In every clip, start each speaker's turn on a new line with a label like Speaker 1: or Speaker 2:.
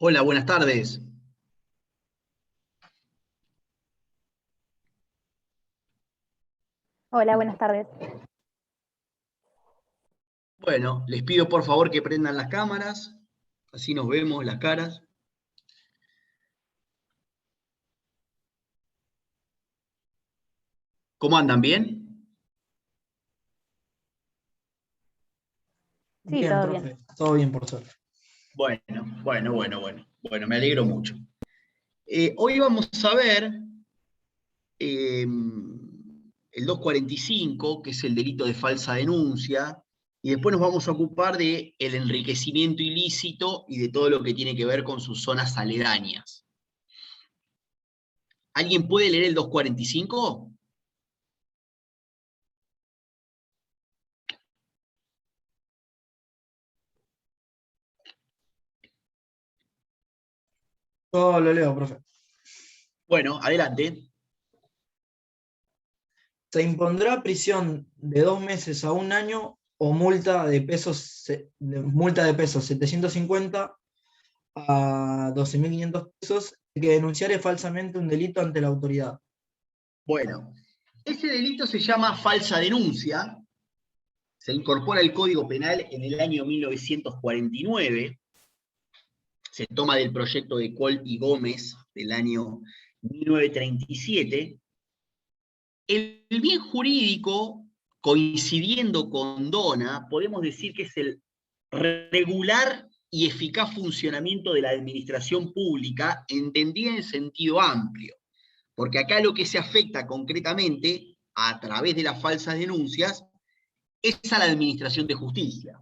Speaker 1: Hola, buenas tardes.
Speaker 2: Hola, buenas tardes.
Speaker 1: Bueno, les pido por favor que prendan las cámaras, así nos vemos las caras. ¿Cómo andan? ¿Bien?
Speaker 2: Sí,
Speaker 3: Bien,
Speaker 2: todo bien.
Speaker 3: profe, todo bien por suerte.
Speaker 1: Bueno, me alegro mucho. Hoy vamos a ver el 245, que es el delito de falsa denuncia, y después nos vamos a ocupar de el enriquecimiento ilícito y de todo lo que tiene que ver con sus zonas aledañas. ¿Alguien puede leer el 245?
Speaker 3: Yo lo leo, profe.
Speaker 1: Bueno, adelante.
Speaker 3: Se impondrá prisión de 2 meses a un año o multa de pesos 750 a 12.500 pesos el que denunciare falsamente un delito ante la autoridad.
Speaker 1: Bueno, ese delito se llama falsa denuncia, se incorpora al Código Penal en el año 1949, se toma del proyecto de Coll y Gómez del año 1937. El bien jurídico, coincidiendo con Dona, podemos decir que es el regular y eficaz funcionamiento de la administración pública, entendida en sentido amplio. Porque acá lo que se afecta concretamente, a través de las falsas denuncias, es a la administración de justicia.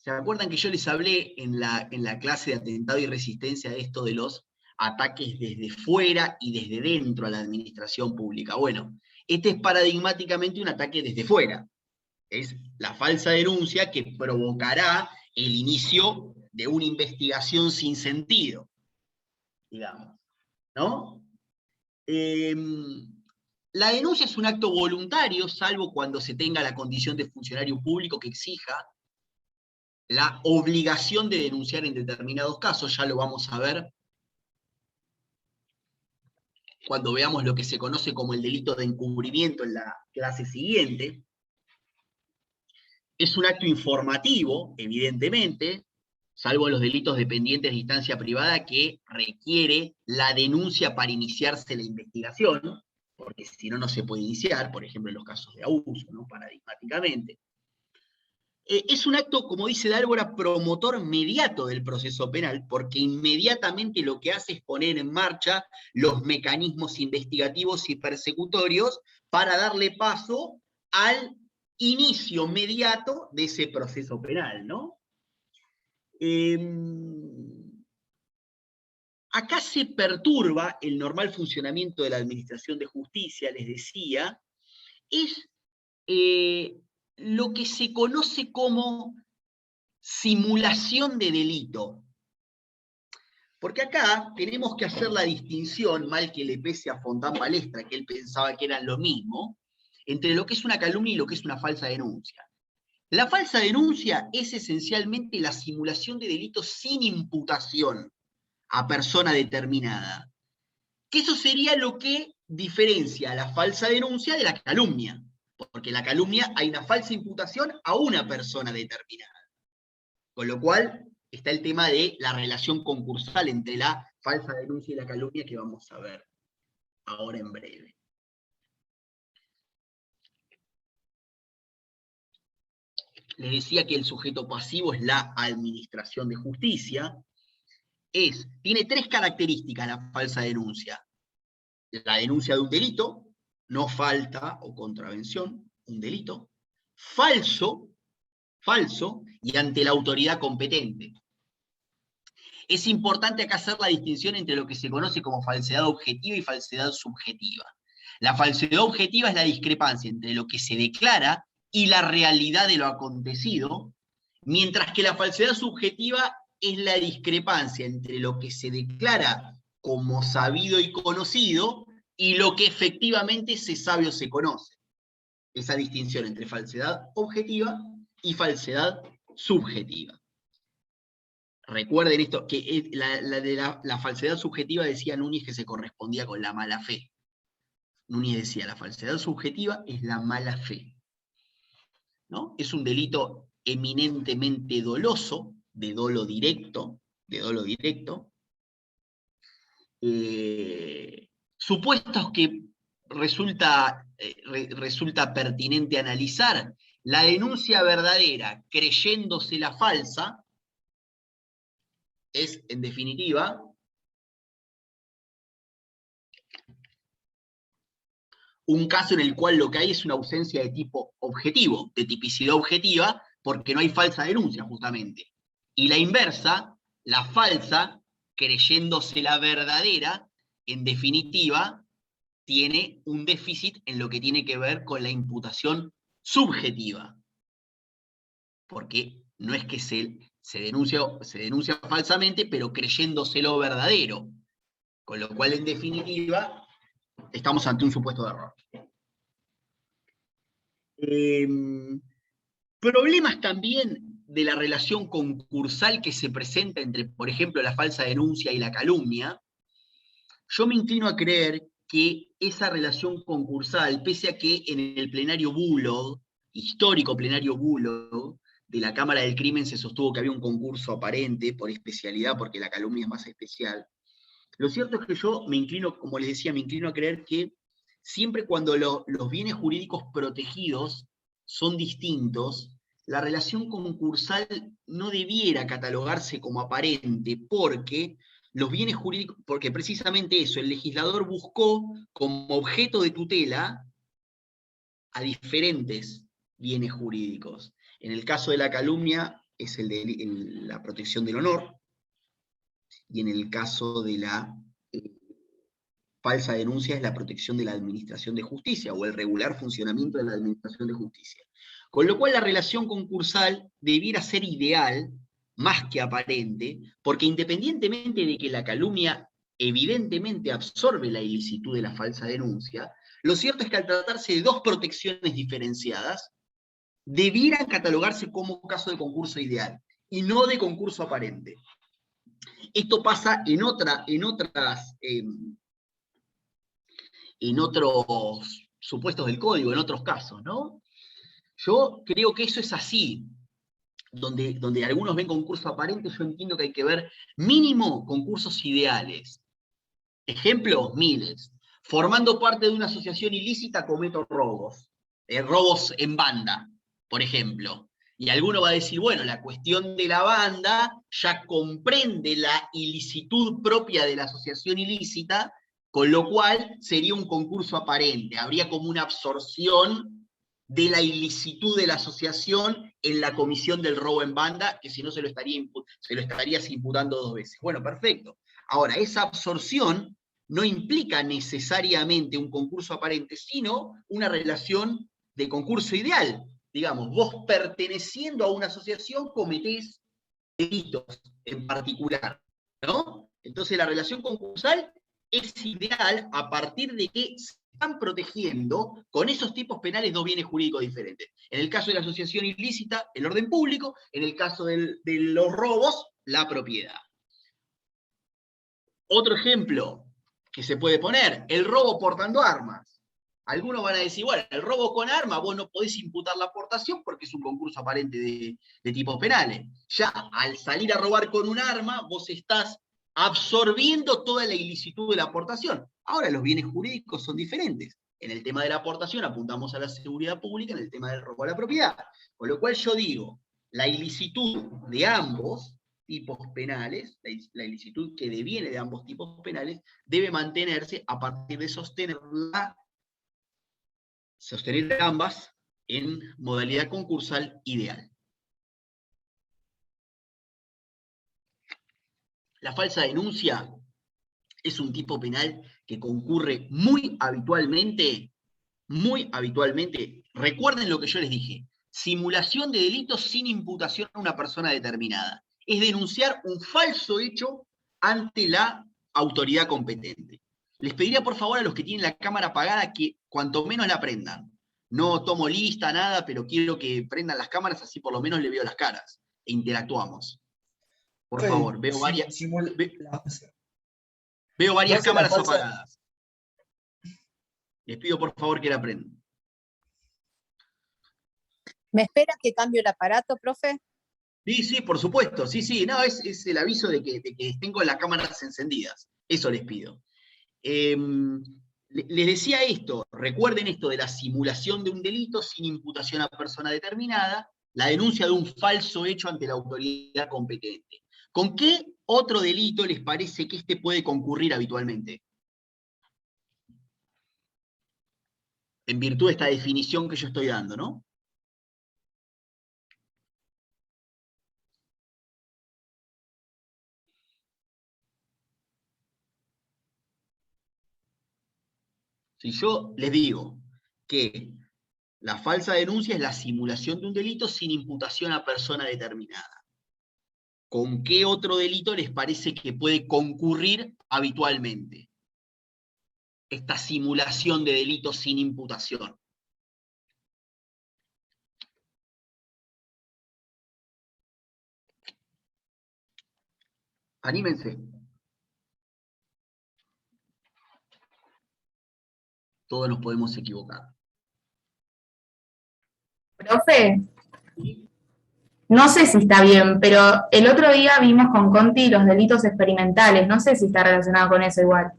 Speaker 1: ¿Se acuerdan que yo les hablé en la clase de atentado y resistencia de esto de los ataques desde fuera y desde dentro a la administración pública? Bueno, este es paradigmáticamente un ataque desde fuera. Es la falsa denuncia que provocará el inicio de una investigación sin sentido, digamos, ¿no? La denuncia es un acto voluntario, salvo cuando se tenga la condición de funcionario público que exija la obligación de denunciar en determinados casos. Ya lo vamos a ver cuando veamos lo que se conoce como el delito de encubrimiento en la clase siguiente. Es un acto informativo, evidentemente, salvo los delitos dependientes de instancia privada que requiere la denuncia para iniciarse la investigación, porque si no, no se puede iniciar, por ejemplo, en los casos de abuso, ¿no? Paradigmáticamente. Es un acto, como dice Dálvora, promotor mediato del proceso penal, porque inmediatamente lo que hace es poner en marcha los mecanismos investigativos y persecutorios para darle paso al inicio mediato de ese proceso penal, ¿no? Acá se perturba el normal funcionamiento de la administración de justicia, les decía, es lo que se conoce como simulación de delito. Porque acá tenemos que hacer la distinción, mal que le pese a Fontán Palestra, que él pensaba que eran lo mismo, entre lo que es una calumnia y lo que es una falsa denuncia. La falsa denuncia es esencialmente la simulación de delitos sin imputación a persona determinada. Que eso sería lo que diferencia la falsa denuncia de la calumnia. Porque en la calumnia hay una falsa imputación a una persona determinada. Con lo cual está el tema de la relación concursal entre la falsa denuncia y la calumnia que vamos a ver ahora en breve. Les decía que el sujeto pasivo es la administración de justicia. Tiene tres características la falsa denuncia. La denuncia de un delito, no falta o contravención, un delito. Falso, y ante la autoridad competente. Es importante acá hacer la distinción entre lo que se conoce como falsedad objetiva y falsedad subjetiva. La falsedad objetiva es la discrepancia entre lo que se declara y la realidad de lo acontecido, mientras que la falsedad subjetiva es la discrepancia entre lo que se declara como sabido y conocido y lo que efectivamente se sabe o se conoce. Esa distinción entre falsedad objetiva y falsedad subjetiva. Recuerden esto, que la falsedad subjetiva decía Núñez que se correspondía con la mala fe. Núñez decía, la falsedad subjetiva es la mala fe, ¿no? Es un delito eminentemente doloso, de dolo directo, supuestos que resulta pertinente analizar. La denuncia verdadera, creyéndose la falsa, es, en definitiva, un caso en el cual lo que hay es una ausencia de tipo objetivo, de tipicidad objetiva, porque no hay falsa denuncia, justamente. Y la inversa, la falsa, creyéndose la verdadera, en definitiva, tiene un déficit en lo que tiene que ver con la imputación subjetiva. Porque no es que se denuncia falsamente, pero creyéndoselo verdadero. Con lo cual, en definitiva, estamos ante un supuesto de error. Problemas también de la relación concursal que se presenta entre, por ejemplo, la falsa denuncia y la calumnia. Yo me inclino a creer que esa relación concursal, pese a que en el plenario Bulow, histórico plenario Bulow, de la Cámara del Crimen se sostuvo que había un concurso aparente por especialidad, porque la calumnia es más especial. Lo cierto es que yo me inclino, como les decía, me inclino a creer que siempre cuando los bienes jurídicos protegidos son distintos, la relación concursal no debiera catalogarse como aparente, porque los bienes jurídicos, porque precisamente eso, el legislador buscó como objeto de tutela a diferentes bienes jurídicos. En el caso de la calumnia es la protección del honor, y en el caso de la falsa denuncia es la protección de la administración de justicia o el regular funcionamiento de la administración de justicia. Con lo cual la relación concursal debiera ser ideal, más que aparente, porque independientemente de que la calumnia evidentemente absorbe la ilicitud de la falsa denuncia, lo cierto es que al tratarse de dos protecciones diferenciadas, debieran catalogarse como caso de concurso ideal y no de concurso aparente. Esto pasa en otros supuestos del código, en otros casos, ¿no? Yo creo que eso es así. Donde algunos ven concurso aparente, yo entiendo que hay que ver mínimo concursos ideales. Ejemplos, miles. Formando parte de una asociación ilícita cometo robos. Robos en banda, por ejemplo. Y alguno va a decir, bueno, la cuestión de la banda ya comprende la ilicitud propia de la asociación ilícita, con lo cual sería un concurso aparente. Habría como una absorción de la ilicitud de la asociación en la comisión del robo en banda, que si no se lo estarías imputando dos veces. Bueno, perfecto. Ahora, esa absorción no implica necesariamente un concurso aparente, sino una relación de concurso ideal. Digamos, vos perteneciendo a una asociación cometés delitos en particular, ¿no? Entonces la relación concursal es ideal a partir de que se están protegiendo con esos tipos penales dos bienes jurídicos diferentes. En el caso de la asociación ilícita, el orden público; en el caso de los robos, la propiedad. Otro ejemplo que se puede poner, el robo portando armas. Algunos van a decir, bueno, el robo con arma, vos no podés imputar la aportación porque es un concurso aparente de tipos penales. Ya al salir a robar con un arma, vos estás absorbiendo toda la ilicitud de la aportación. Ahora los bienes jurídicos son diferentes. En el tema de la aportación apuntamos a la seguridad pública, en el tema del robo a la propiedad. Con lo cual yo digo, la ilicitud de ambos tipos penales, la ilicitud que deviene de ambos tipos penales, debe mantenerse a partir de sostener ambas en modalidad concursal ideal. La falsa denuncia es un tipo penal que concurre muy habitualmente. Recuerden lo que yo les dije: simulación de delitos sin imputación a una persona determinada. Es denunciar un falso hecho ante la autoridad competente. Les pediría por favor a los que tienen la cámara apagada que cuanto menos la prendan. No tomo lista, nada, pero quiero que prendan las cámaras, así por lo menos le veo las caras e interactuamos. Por favor, veo varias,
Speaker 3: Simula-
Speaker 1: veo varias
Speaker 3: 12 la
Speaker 1: cámaras
Speaker 3: falsa.
Speaker 1: apagadas. Les pido por favor que la prendan.
Speaker 2: ¿Me espera que cambie el aparato, profe?
Speaker 1: Sí, sí, por supuesto, sí, sí, no, es el aviso de que tengo las cámaras encendidas, eso les pido. Les decía esto, recuerden esto de la simulación de un delito sin imputación a persona determinada, la denuncia de un falso hecho ante la autoridad competente. ¿Con qué otro delito les parece que este puede concurrir habitualmente? En virtud de esta definición que yo estoy dando, ¿no? Si yo les digo que la falsa denuncia es la simulación de un delito sin imputación a persona determinada, ¿con qué otro delito les parece que puede concurrir habitualmente esta simulación de delitos sin imputación? Anímense. Todos nos podemos equivocar.
Speaker 4: Profe, no sé si está bien, pero el otro día vimos con Conti los delitos experimentales. No sé si está relacionado con eso igual.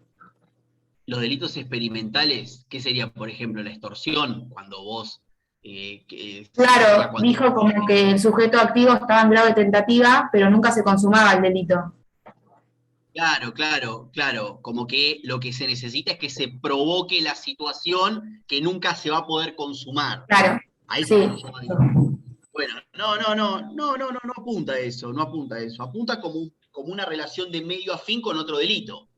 Speaker 1: Los delitos experimentales, ¿qué sería, por ejemplo, la extorsión? Cuando vos...
Speaker 4: Claro, dijo como que el sujeto activo estaba en grado de tentativa, pero nunca se consumaba el delito.
Speaker 1: Claro, claro, claro. Como que lo que se necesita es que se provoque la situación que nunca se va a poder consumar.
Speaker 4: Claro,
Speaker 1: Ahí
Speaker 4: sí.
Speaker 1: se llama. Bueno, no apunta a eso, no apunta a eso. Apunta como una relación de medio a fin con otro delito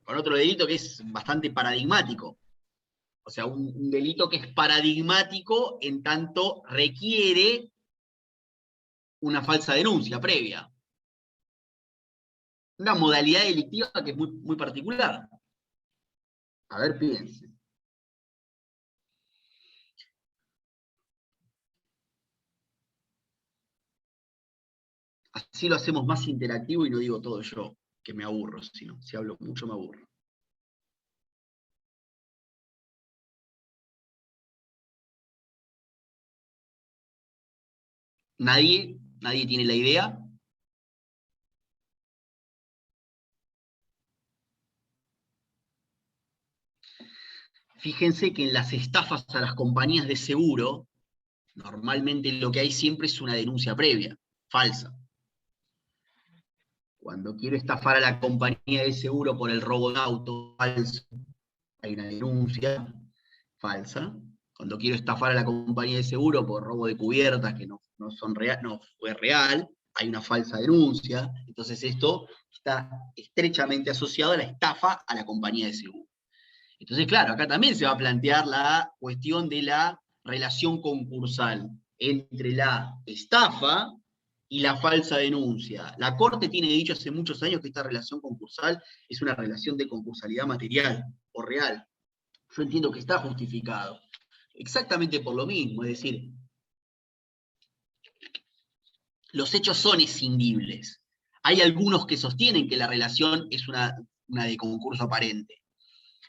Speaker 1: que es bastante paradigmático. O sea, un delito que es paradigmático en tanto requiere una falsa denuncia previa. Una modalidad delictiva que es muy, muy particular. A ver, piensen. Así lo hacemos más interactivo y no digo todo yo, que me aburro, sino si hablo mucho me aburro. ¿Nadie tiene la idea? Fíjense que en las estafas a las compañías de seguro, normalmente lo que hay siempre es una denuncia previa, falsa. Cuando quiero estafar a la compañía de seguro por el robo de auto falso, hay una denuncia falsa. Cuando quiero estafar a la compañía de seguro por robo de cubiertas que no fue real, hay una falsa denuncia. Entonces esto está estrechamente asociado a la estafa a la compañía de seguro. Entonces, claro, acá también se va a plantear la cuestión de la relación concursal entre la estafa y la falsa denuncia. La Corte tiene dicho hace muchos años que esta relación concursal es una relación de concursalidad material o real. Yo entiendo que está justificado. Exactamente por lo mismo, es decir, los hechos son escindibles. Hay algunos que sostienen que la relación es una de concurso aparente.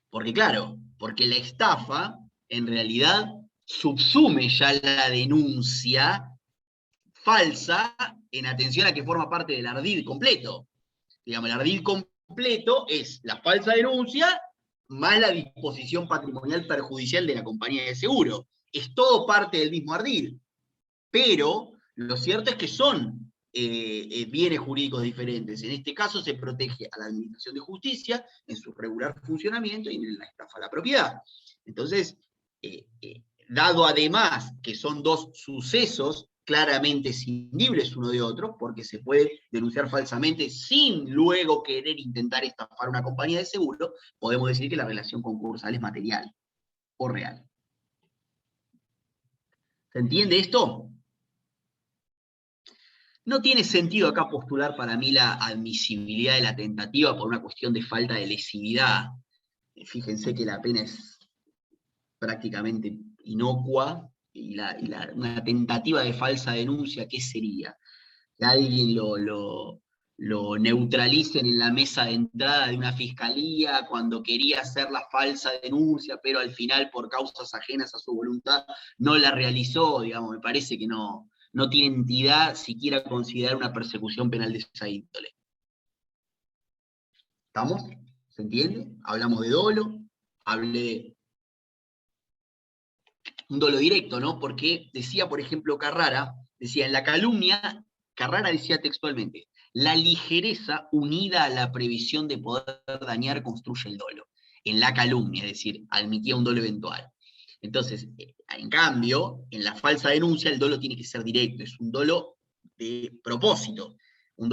Speaker 1: Porque claro, porque la estafa en realidad subsume ya la denuncia falsa en atención a que forma parte del ardid completo. Digamos, el ardid completo es la falsa denuncia más la disposición patrimonial perjudicial de la compañía de seguro. Es todo parte del mismo ardid. Pero lo cierto es que son bienes jurídicos diferentes. En este caso se protege a la Administración de Justicia en su regular funcionamiento y en la estafa a la propiedad. Entonces, dado además que son dos sucesos claramente escindibles uno de otro, porque se puede denunciar falsamente sin luego querer intentar estafar a una compañía de seguro, podemos decir que la relación concursal es material o real. ¿Se entiende esto? No tiene sentido acá postular para mí la admisibilidad de la tentativa por una cuestión de falta de lesividad. Fíjense que la pena es prácticamente inocua y una tentativa de falsa denuncia, ¿qué sería? Que alguien lo lo neutralicen en la mesa de entrada de una fiscalía cuando quería hacer la falsa denuncia, pero al final por causas ajenas a su voluntad no la realizó, digamos, me parece que no tiene entidad siquiera considerar una persecución penal de esa índole. ¿Estamos? ¿Se entiende? Hablamos de dolo, hablé de un dolo directo, ¿no? Porque decía, por ejemplo, Carrara, decía, en la calumnia, Carrara decía textualmente, la ligereza unida a la previsión de poder dañar construye el dolo. En la calumnia, es decir, admitía un dolo eventual. Entonces, en cambio, en la falsa denuncia el dolo tiene que ser directo, es un dolo de propósito, un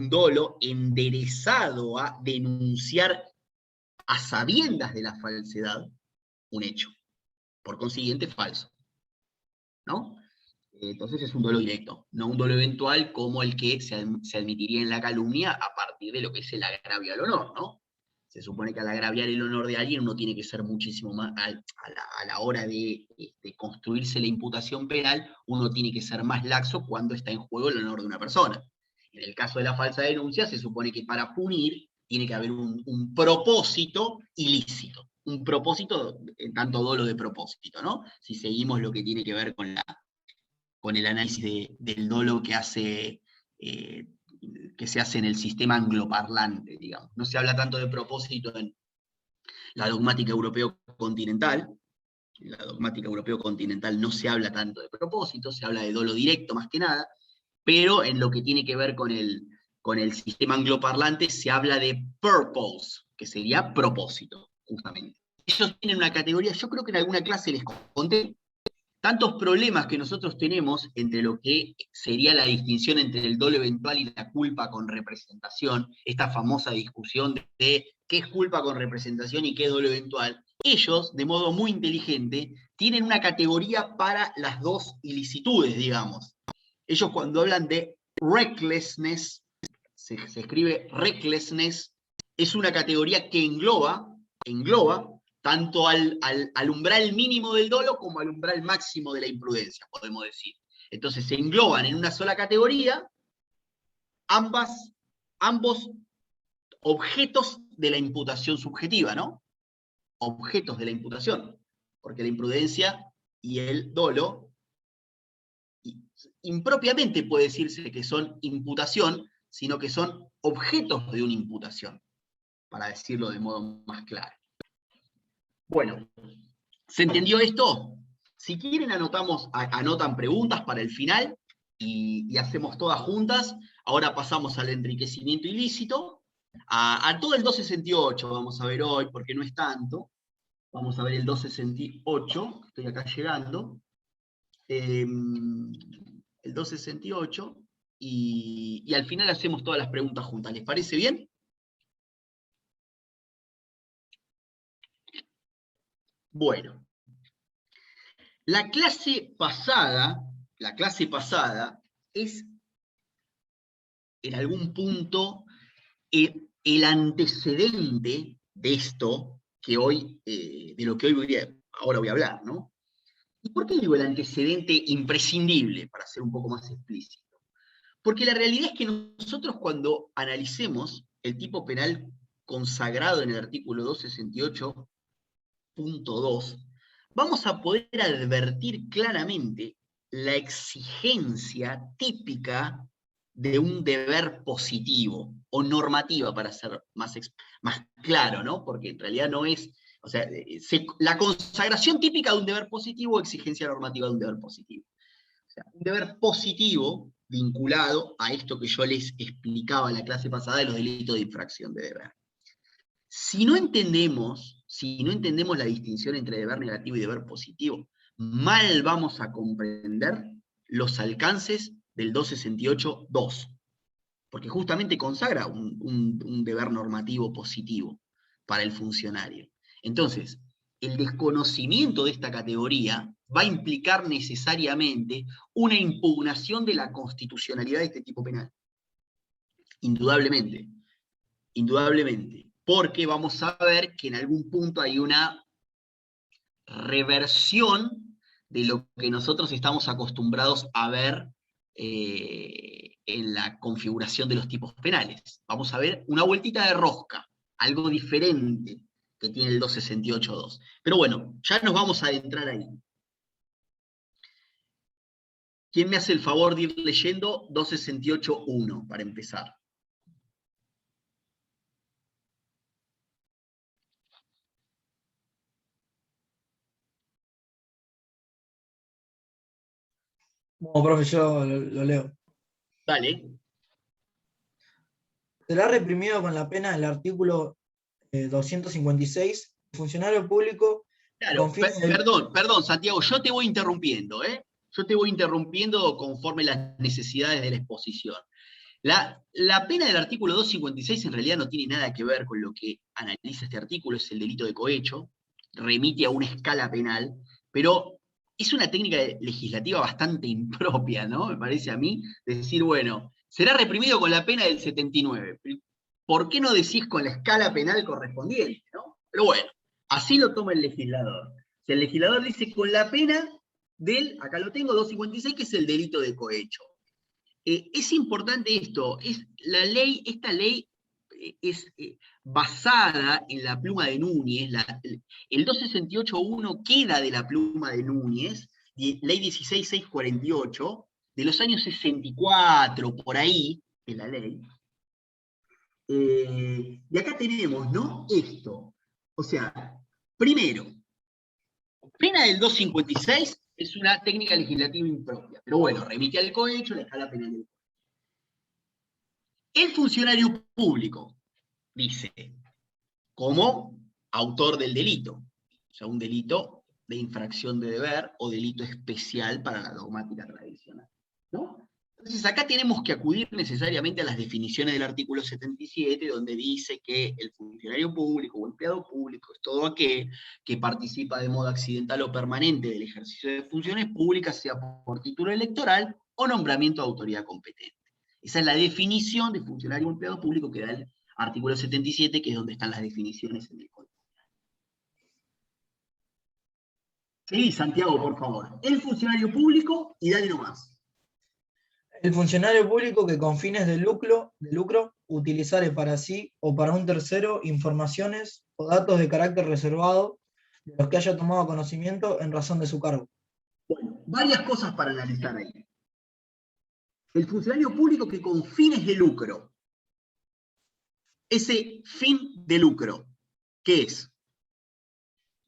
Speaker 1: dolo enderezado a denunciar a sabiendas de la falsedad un hecho, por consiguiente falso, ¿no? Entonces es un dolo directo, no un dolo eventual como el que se admitiría en la calumnia a partir de lo que es el agravio al honor, ¿no? Se supone que al agraviar el honor de alguien uno tiene que ser muchísimo más, a la hora de construirse la imputación penal, uno tiene que ser más laxo cuando está en juego el honor de una persona. En el caso de la falsa denuncia se supone que para punir tiene que haber un propósito ilícito, un propósito, tanto dolo de propósito, ¿no? Si seguimos lo que tiene que ver con el análisis del dolo que se hace en el sistema angloparlante, digamos. No se habla tanto de propósito en la dogmática europeo-continental. En la dogmática europeo-continental no se habla tanto de propósito, se habla de dolo directo más que nada, pero en lo que tiene que ver con el sistema angloparlante se habla de purpose, que sería propósito, justamente. Ellos tienen una categoría, yo creo que en alguna clase les conté, tantos problemas que nosotros tenemos entre lo que sería la distinción entre el dolo eventual y la culpa con representación, esta famosa discusión de qué es culpa con representación y qué es dolo eventual. Ellos, de modo muy inteligente, tienen una categoría para las dos ilicitudes, digamos. Ellos cuando hablan de recklessness, se escribe recklessness, es una categoría que engloba tanto al umbral mínimo del dolo como al umbral máximo de la imprudencia, podemos decir. Entonces se engloban en una sola categoría ambos objetos de la imputación subjetiva, ¿no? Objetos de la imputación, porque la imprudencia y el dolo impropiamente puede decirse que son imputación, sino que son objetos de una imputación, para decirlo de modo más claro. Bueno, ¿se entendió esto? Si quieren anotan preguntas para el final y hacemos todas juntas. Ahora pasamos al enriquecimiento ilícito. A todo el 268 vamos a ver hoy, porque no es tanto. Vamos a ver el 268, estoy acá llegando. El 268, y al final hacemos todas las preguntas juntas. ¿Les parece bien? Bueno, la clase pasada es en algún punto el antecedente de esto que hoy, de lo que ahora voy a hablar, ¿no? ¿Y por qué digo el antecedente imprescindible, para ser un poco más explícito? Porque la realidad es que nosotros cuando analicemos el tipo penal consagrado en el artículo 268.2, vamos a poder advertir claramente la exigencia típica de un deber positivo, o normativa, para ser más claro, ¿no? Porque en realidad no es, o sea, la consagración típica de un deber positivo o exigencia normativa de un deber positivo. O sea, un deber positivo vinculado a esto que yo les explicaba en la clase pasada de los delitos de infracción de deber. Si no entendemos la distinción entre deber negativo y deber positivo, mal vamos a comprender los alcances del 268.2, porque justamente consagra un deber normativo positivo para el funcionario. Entonces, el desconocimiento de esta categoría va a implicar necesariamente una impugnación de la constitucionalidad de este tipo penal. Indudablemente. Indudablemente. Porque vamos a ver que en algún punto hay una reversión de lo que nosotros estamos acostumbrados a ver en la configuración de los tipos penales. Vamos a ver una vueltita de rosca, algo diferente que tiene el 268.2. Pero bueno, ya nos vamos a adentrar ahí. ¿Quién me hace el favor de ir leyendo 268.1 para empezar?
Speaker 3: Bueno, profe, yo lo leo.
Speaker 1: Dale.
Speaker 3: Será reprimido con la pena del artículo 256, el funcionario público
Speaker 1: Claro,
Speaker 3: con fines de...
Speaker 1: perdón, Santiago, yo te voy interrumpiendo, ¿eh? Yo te voy interrumpiendo conforme las necesidades de la exposición. La pena del artículo 256 en realidad no tiene nada que ver con lo que analiza este artículo, es el delito de cohecho, remite a una escala penal, pero es una técnica legislativa bastante impropia, ¿no? Me parece a mí, decir, bueno, será reprimido con la pena del 79. ¿Por qué no decís con la escala penal correspondiente, ¿no? Pero bueno, así lo toma el legislador. Si el legislador dice con la pena del, acá lo tengo, 256, que es el delito de cohecho. Es importante esto, esta ley es basada en la pluma de Núñez, el 268.1 queda de la pluma de Núñez, ley 16.648, de los años 64, por ahí, es la ley. Y acá tenemos, ¿no? Esto. O sea, primero, pena del 256 es una técnica legislativa impropia, pero bueno, remite al cohecho, la escala penal del cohecho. El funcionario público dice, como autor del delito, o sea, un delito de infracción de deber o delito especial para la dogmática tradicional, ¿no? Entonces acá tenemos que acudir necesariamente a las definiciones del artículo 77, donde dice que el funcionario público o empleado público es todo aquel que participa de modo accidental o permanente del ejercicio de funciones públicas, sea por título electoral o nombramiento de autoridad competente. Esa es la definición de funcionario o empleado público que da el artículo 77, que es donde están las definiciones en el Código. Sí, Santiago, por favor. El funcionario público y dale nomás.
Speaker 3: El funcionario público que con fines de lucro utilizare para sí o para un tercero informaciones o datos de carácter reservado de los que haya tomado conocimiento en razón de su cargo.
Speaker 1: Bueno, varias cosas para analizar ahí. El funcionario público que con fines de lucro, ese fin de lucro, ¿qué es?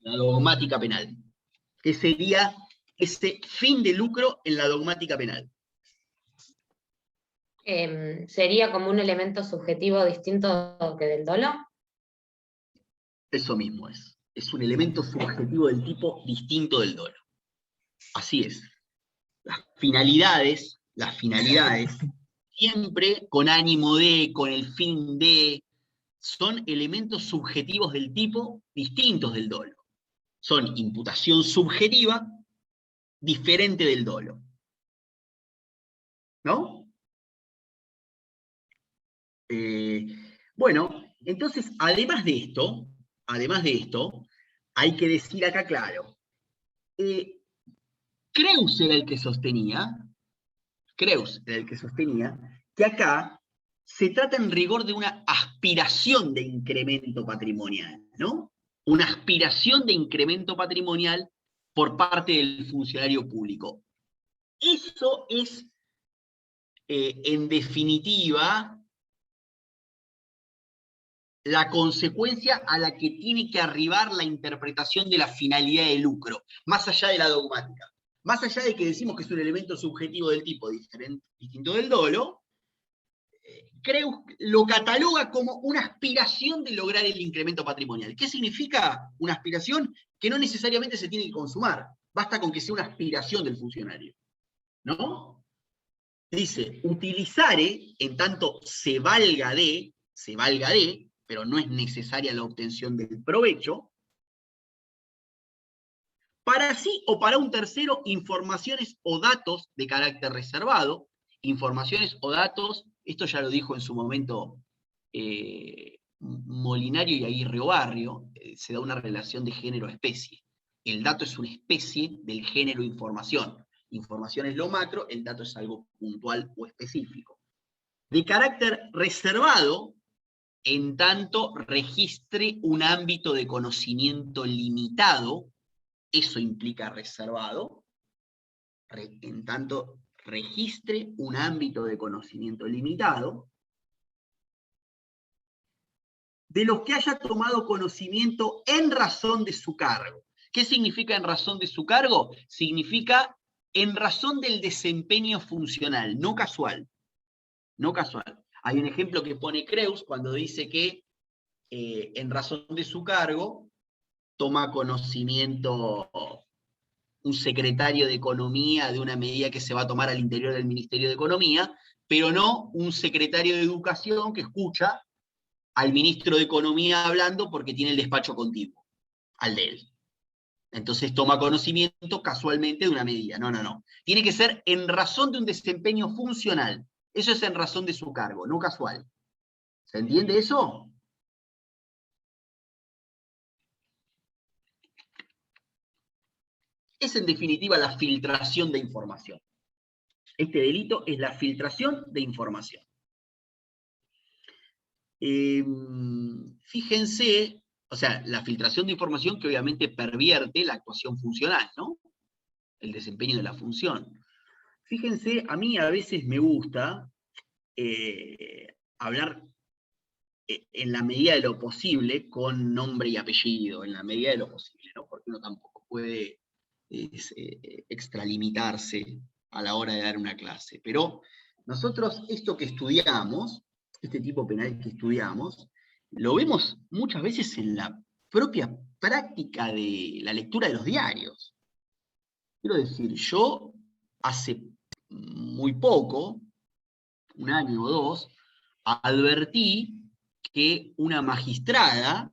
Speaker 1: La dogmática penal. ¿Qué sería ese fin de lucro en la dogmática penal?
Speaker 5: ¿Sería como un elemento subjetivo distinto que del dolo?
Speaker 1: Eso mismo es. Es un elemento subjetivo del tipo distinto del dolo. Así es. Las finalidades, siempre con ánimo de, con el fin de, son elementos subjetivos del tipo distintos del dolo. Son imputación subjetiva diferente del dolo. ¿No? Bueno, entonces, además de esto, hay que decir acá claro, Creus era el que sostenía que acá se trata en rigor de una aspiración de incremento patrimonial, ¿no? Una aspiración de incremento patrimonial por parte del funcionario público. Eso es, en definitiva, la consecuencia a la que tiene que arribar la interpretación de la finalidad de lucro, más allá de la dogmática. Más allá de que decimos que es un elemento subjetivo del tipo distinto del dolo, Creus lo cataloga como una aspiración de lograr el incremento patrimonial. ¿Qué significa una aspiración? Que no necesariamente se tiene que consumar, basta con que sea una aspiración del funcionario, ¿no? Dice, utilizare, en tanto se valga de, pero no es necesaria la obtención del provecho, para sí o para un tercero, informaciones o datos de carácter reservado, informaciones o datos, esto ya lo dijo en su momento Molinario y Aguirre Barrio, se da una relación de género-especie. El dato es una especie del género información. Información es lo macro, el dato es algo puntual o específico. De carácter reservado, en tanto registre un ámbito de conocimiento limitado, eso implica reservado, en tanto registre un ámbito de conocimiento limitado, de los que haya tomado conocimiento en razón de su cargo. ¿Qué significa en razón de su cargo? Significa en razón del desempeño funcional, no casual. No casual. Hay un ejemplo que pone Creus cuando dice que en razón de su cargo toma conocimiento un secretario de Economía de una medida que se va a tomar al interior del Ministerio de Economía, pero no un secretario de Educación que escucha al ministro de Economía hablando porque tiene el despacho contiguo, al de él. Entonces toma conocimiento casualmente de una medida. No, no, no. Tiene que ser en razón de un desempeño funcional. Eso es en razón de su cargo, no casual. ¿Se entiende eso? Es en definitiva la filtración de información. Este delito es la filtración de información. Fíjense, o sea, la filtración de información que obviamente pervierte la actuación funcional, ¿no? El desempeño de la función. Fíjense, a mí a veces me gusta hablar en la medida de lo posible con nombre y apellido, en la medida de lo posible, ¿no? Porque uno tampoco puede extralimitarse a la hora de dar una clase. Pero nosotros esto que estudiamos, este tipo penal que estudiamos, lo vemos muchas veces en la propia práctica de la lectura de los diarios. Quiero decir, yo hace muy poco, un año o dos, advertí que una magistrada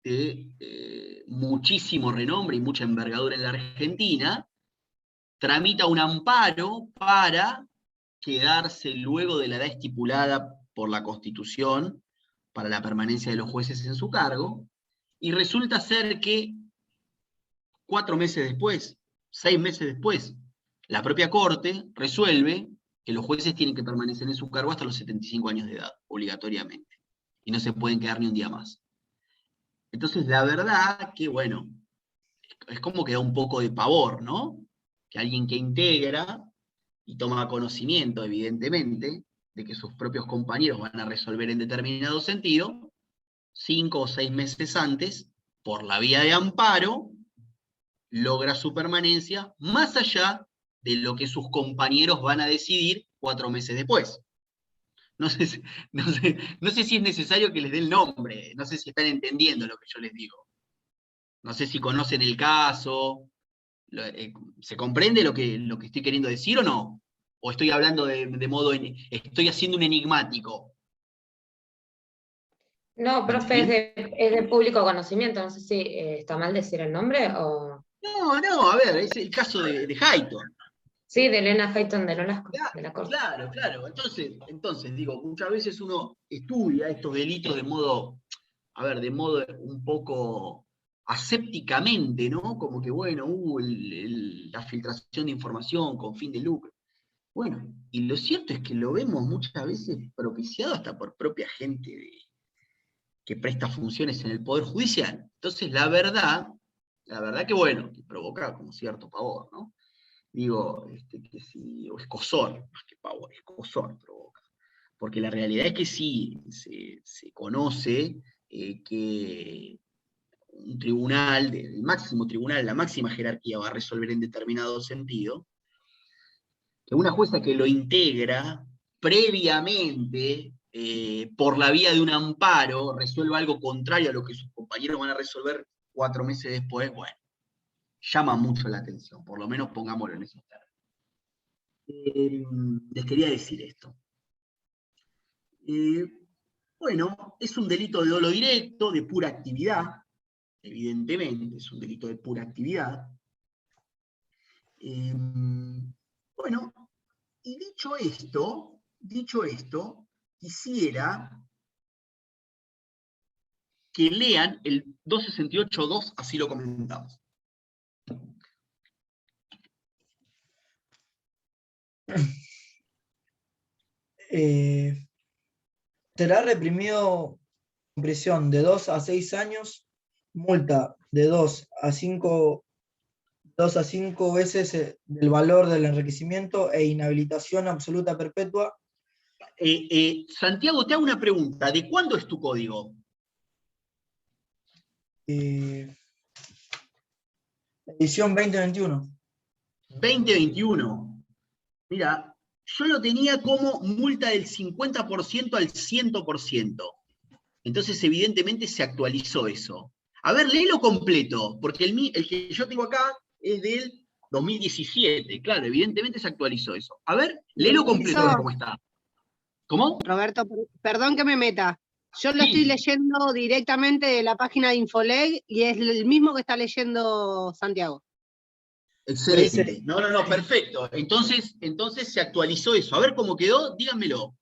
Speaker 1: de muchísimo renombre y mucha envergadura en la Argentina tramita un amparo para quedarse luego de la edad estipulada por la Constitución para la permanencia de los jueces en su cargo, y resulta ser que 4 meses después, 6 meses después, la propia Corte resuelve que los jueces tienen que permanecer en su cargo hasta los 75 años de edad, obligatoriamente, y no se pueden quedar ni un día más. Entonces, la verdad que, bueno, es como que da un poco de pavor, ¿no? Que alguien que integra y toma conocimiento, evidentemente, de que sus propios compañeros van a resolver en determinado sentido, 5 o 6 meses antes, por la vía de amparo, logra su permanencia más allá de lo que sus compañeros van a decidir 4 meses después. No sé si es necesario que les dé el nombre, no sé si están entendiendo lo que yo les digo. No sé si conocen el caso. ¿Se comprende lo que estoy queriendo decir o no? ¿O estoy hablando de modo, estoy haciendo un enigmático?
Speaker 5: No, profe, es de público conocimiento, no sé si está mal decir el nombre o...
Speaker 1: No, a ver, es el caso de Hayton.
Speaker 5: Sí, de Elena Hayton de Nolasco, de la Corte.
Speaker 1: Claro. Entonces, digo, muchas veces uno estudia estos delitos de modo un poco asépticamente, ¿no? Como que, bueno, la filtración de información con fin de lucro. Bueno, y lo cierto es que lo vemos muchas veces propiciado hasta por propia gente que presta funciones en el Poder Judicial. Entonces, la verdad que, bueno, que provoca como cierto pavor, ¿no? Digo, que sí, o escozor, más que pavor, escozor provoca. Porque la realidad es que sí, se conoce que un tribunal, el máximo tribunal, la máxima jerarquía va a resolver en determinado sentido, que una jueza que lo integra previamente, por la vía de un amparo, resuelva algo contrario a lo que sus compañeros van a resolver 4 meses después, bueno, llama mucho la atención, por lo menos pongámoslo en esos términos. Les quería decir esto. Bueno, es un delito de dolo directo, de pura actividad, evidentemente, es un delito de pura actividad. Bueno, y dicho esto, quisiera que lean el 268.2, así lo comentamos.
Speaker 3: Será reprimido con prisión de 2 a 6 años, multa de 2 a 5 veces del valor del enriquecimiento e inhabilitación absoluta perpetua.
Speaker 1: Santiago, te hago una pregunta. ¿De cuándo es tu código?
Speaker 3: Edición 2021.
Speaker 1: 2021. Mira, yo lo tenía como multa del 50% al 100%. Entonces, evidentemente, se actualizó eso. A ver, léelo completo, porque el que yo tengo acá es del 2017. Claro, evidentemente se actualizó eso. A ver, léelo completo, a ver cómo está. ¿Cómo?
Speaker 6: Roberto, perdón que me meta. Yo lo estoy
Speaker 1: Sí.
Speaker 6: leyendo directamente de la página de Infoleg y es el mismo que está leyendo Santiago.
Speaker 1: Excelente. No, perfecto. Entonces se actualizó eso. A ver cómo quedó, díganmelo.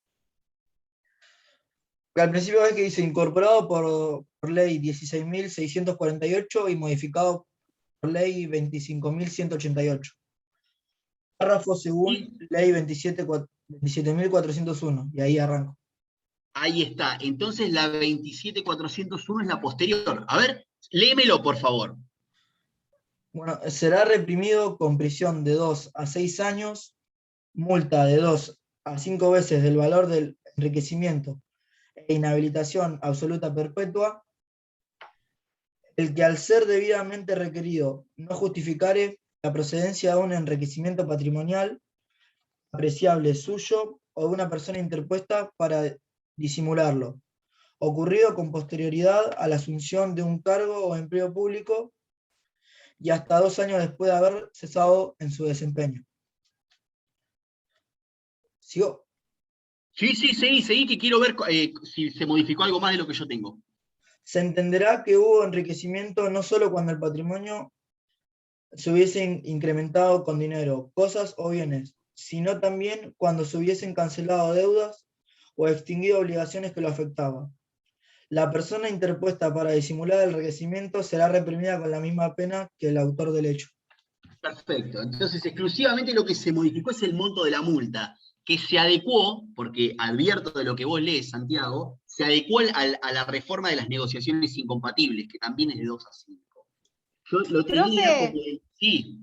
Speaker 3: Al principio ves que dice incorporado por ley 16.648 y modificado por ley 25.188. Párrafo según
Speaker 1: Sí.
Speaker 3: ley 27.401. Y ahí arranco.
Speaker 1: Ahí está. Entonces la 27.401 es la posterior. A ver, léemelo, por favor.
Speaker 3: Bueno, será reprimido con prisión de 2 a 6 años, multa de 2 a 5 veces del valor del enriquecimiento e inhabilitación absoluta perpetua, el que al ser debidamente requerido no justificare la procedencia de un enriquecimiento patrimonial apreciable suyo o de una persona interpuesta para disimularlo, ocurrido con posterioridad a la asunción de un cargo o empleo público y hasta 2 años después de haber cesado en su desempeño. ¿Sigo?
Speaker 1: Sí, seguí, que quiero ver si se modificó algo más de lo que yo tengo.
Speaker 3: Se entenderá que hubo enriquecimiento no solo cuando el patrimonio se hubiese incrementado con dinero, cosas o bienes, sino también cuando se hubiesen cancelado deudas o extinguido obligaciones que lo afectaban. La persona interpuesta para disimular el enriquecimiento será reprimida con la misma pena que el autor del hecho.
Speaker 1: Perfecto. Entonces, exclusivamente lo que se modificó es el monto de la multa, que se adecuó, porque advierto de lo que vos lees, Santiago, se adecuó a la reforma de las negociaciones incompatibles, que también es de 2 a 5. Yo lo tenía
Speaker 2: Profe.
Speaker 1: como... Sí,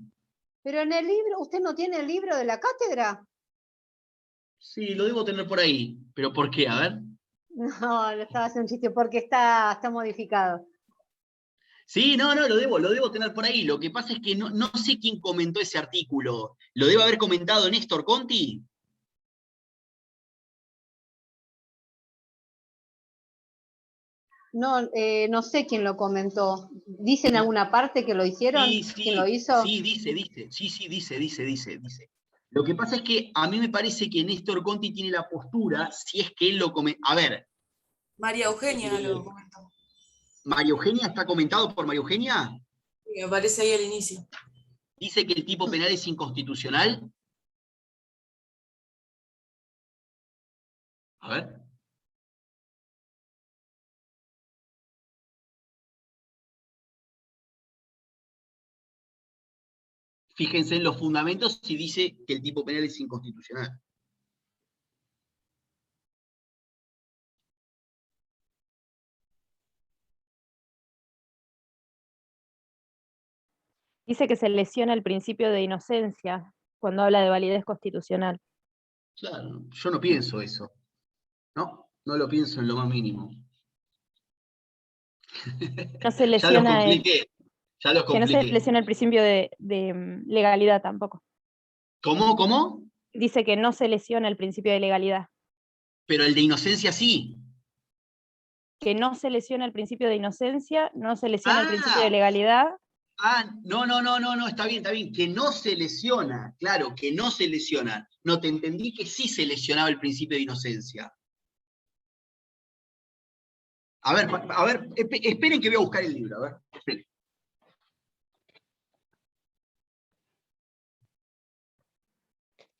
Speaker 2: Pero en el libro, ¿usted no tiene el libro de la cátedra?
Speaker 1: sí, lo debo tener por ahí. ¿Pero por qué? A ver.
Speaker 2: No, lo estaba haciendo un chiste porque está modificado.
Speaker 1: Sí, no, lo debo tener por ahí. Lo que pasa es que no sé quién comentó ese artículo. ¿Lo debe haber comentado Néstor Conti?
Speaker 2: No, no sé quién lo comentó. ¿Dice en alguna parte que lo hicieron? ¿Quién lo hizo?
Speaker 1: Sí, dice. Sí, dice. Lo que pasa es que a mí me parece que Néstor Conti tiene la postura, si es que él lo comentó. A ver.
Speaker 7: María Eugenia lo comentó.
Speaker 1: ¿María Eugenia está comentado por María Eugenia?
Speaker 7: Sí, me aparece ahí al inicio.
Speaker 1: Dice que el tipo penal es inconstitucional. A ver. Fíjense en los fundamentos si dice que el tipo penal es inconstitucional.
Speaker 8: Dice que se lesiona el principio de inocencia cuando habla de validez constitucional.
Speaker 1: Claro, yo no pienso eso. No lo pienso en lo más mínimo.
Speaker 8: No se
Speaker 1: Ya los
Speaker 8: lesiona
Speaker 1: compliqué.
Speaker 8: que no se lesiona el principio de legalidad tampoco.
Speaker 1: ¿Cómo?
Speaker 8: Dice que no se lesiona el principio de legalidad.
Speaker 1: Pero el de inocencia sí.
Speaker 8: Que no se lesiona el principio de inocencia, no se lesiona el principio de legalidad.
Speaker 1: No, está bien. Que no se lesiona, claro, que no se lesiona. No, te entendí que sí se lesionaba el principio de inocencia. A ver, esperen que voy a buscar el libro, a ver, esperen.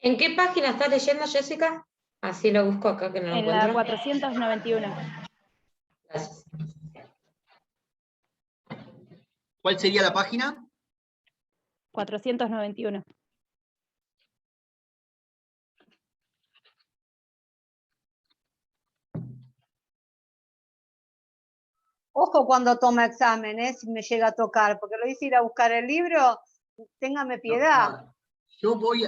Speaker 5: ¿En qué página estás leyendo, Jessica? Así lo busco acá que no lo
Speaker 8: En
Speaker 5: encuentro.
Speaker 8: la 491.
Speaker 5: Gracias.
Speaker 1: ¿Cuál sería la página?
Speaker 8: 491.
Speaker 2: Ojo cuando toma exámenes, si me llega a tocar, porque lo hice ir a buscar el libro, téngame piedad.
Speaker 1: No, yo voy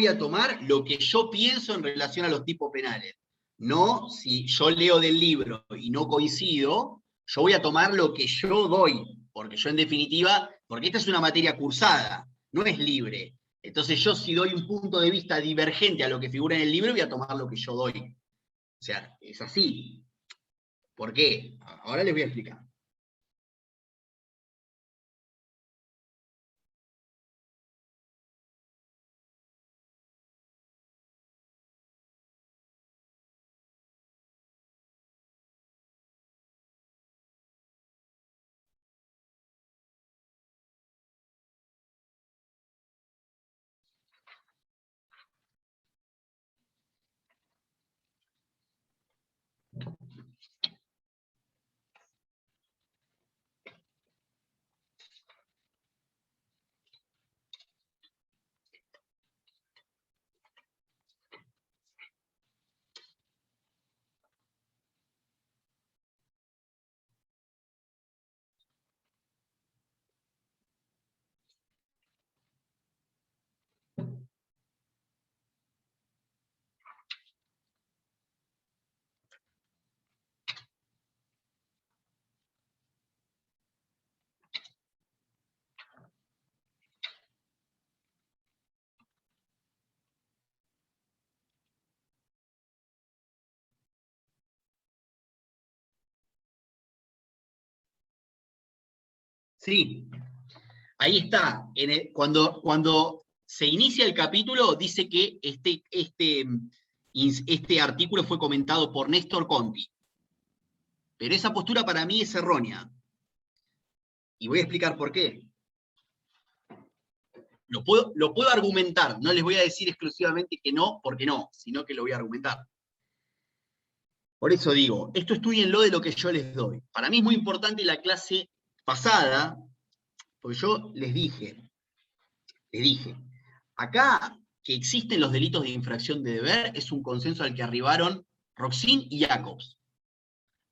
Speaker 1: a tomar lo que yo pienso en relación a los tipos penales. No, si yo leo del libro y no coincido, yo voy a tomar lo que yo doy, porque yo en definitiva, porque esta es una materia cursada, no es libre. Entonces yo si doy un punto de vista divergente a lo que figura en el libro, voy a tomar lo que yo doy. O sea, es así. ¿Por qué? Ahora les voy a explicar. Sí, ahí está. Cuando se inicia el capítulo, dice que este artículo fue comentado por Néstor Conti. Pero esa postura para mí es errónea. Y voy a explicar por qué. Lo puedo argumentar, no les voy a decir exclusivamente que no, porque no, sino que lo voy a argumentar. Por eso digo, esto estudienlo de lo que yo les doy. Para mí es muy importante la clase pasada, porque yo les dije, acá que existen los delitos de infracción de deber es un consenso al que arribaron Roxin y Jacobs.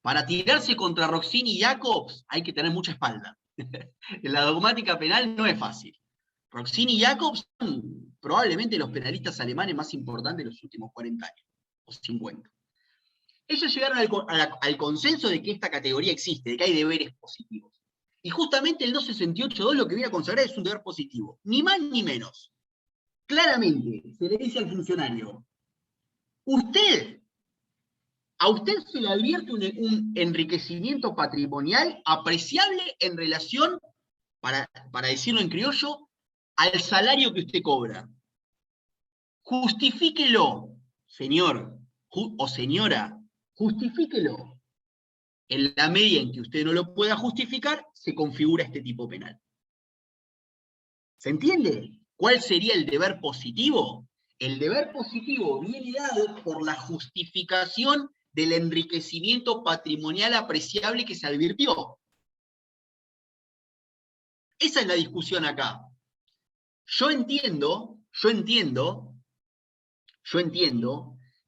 Speaker 1: Para tirarse contra Roxin y Jacobs hay que tener mucha espalda. En la dogmática penal no es fácil. Roxin y Jacobs son probablemente los penalistas alemanes más importantes de los últimos 40 años, o 50. Ellos llegaron al consenso de que esta categoría existe, de que hay deberes positivos. Y justamente el 268.2 lo que viene a consagrar es un deber positivo, ni más ni menos. Claramente se le dice al funcionario, a usted se le advierte un enriquecimiento patrimonial apreciable en relación, para decirlo en criollo, al salario que usted cobra. Justifíquelo, señor o señora, justifíquelo. En la medida en que usted no lo pueda justificar, se configura este tipo penal. ¿Se entiende? ¿Cuál sería el deber positivo? El deber positivo viene dado por la justificación del enriquecimiento patrimonial apreciable que se advirtió. Esa es la discusión acá. Yo entiendo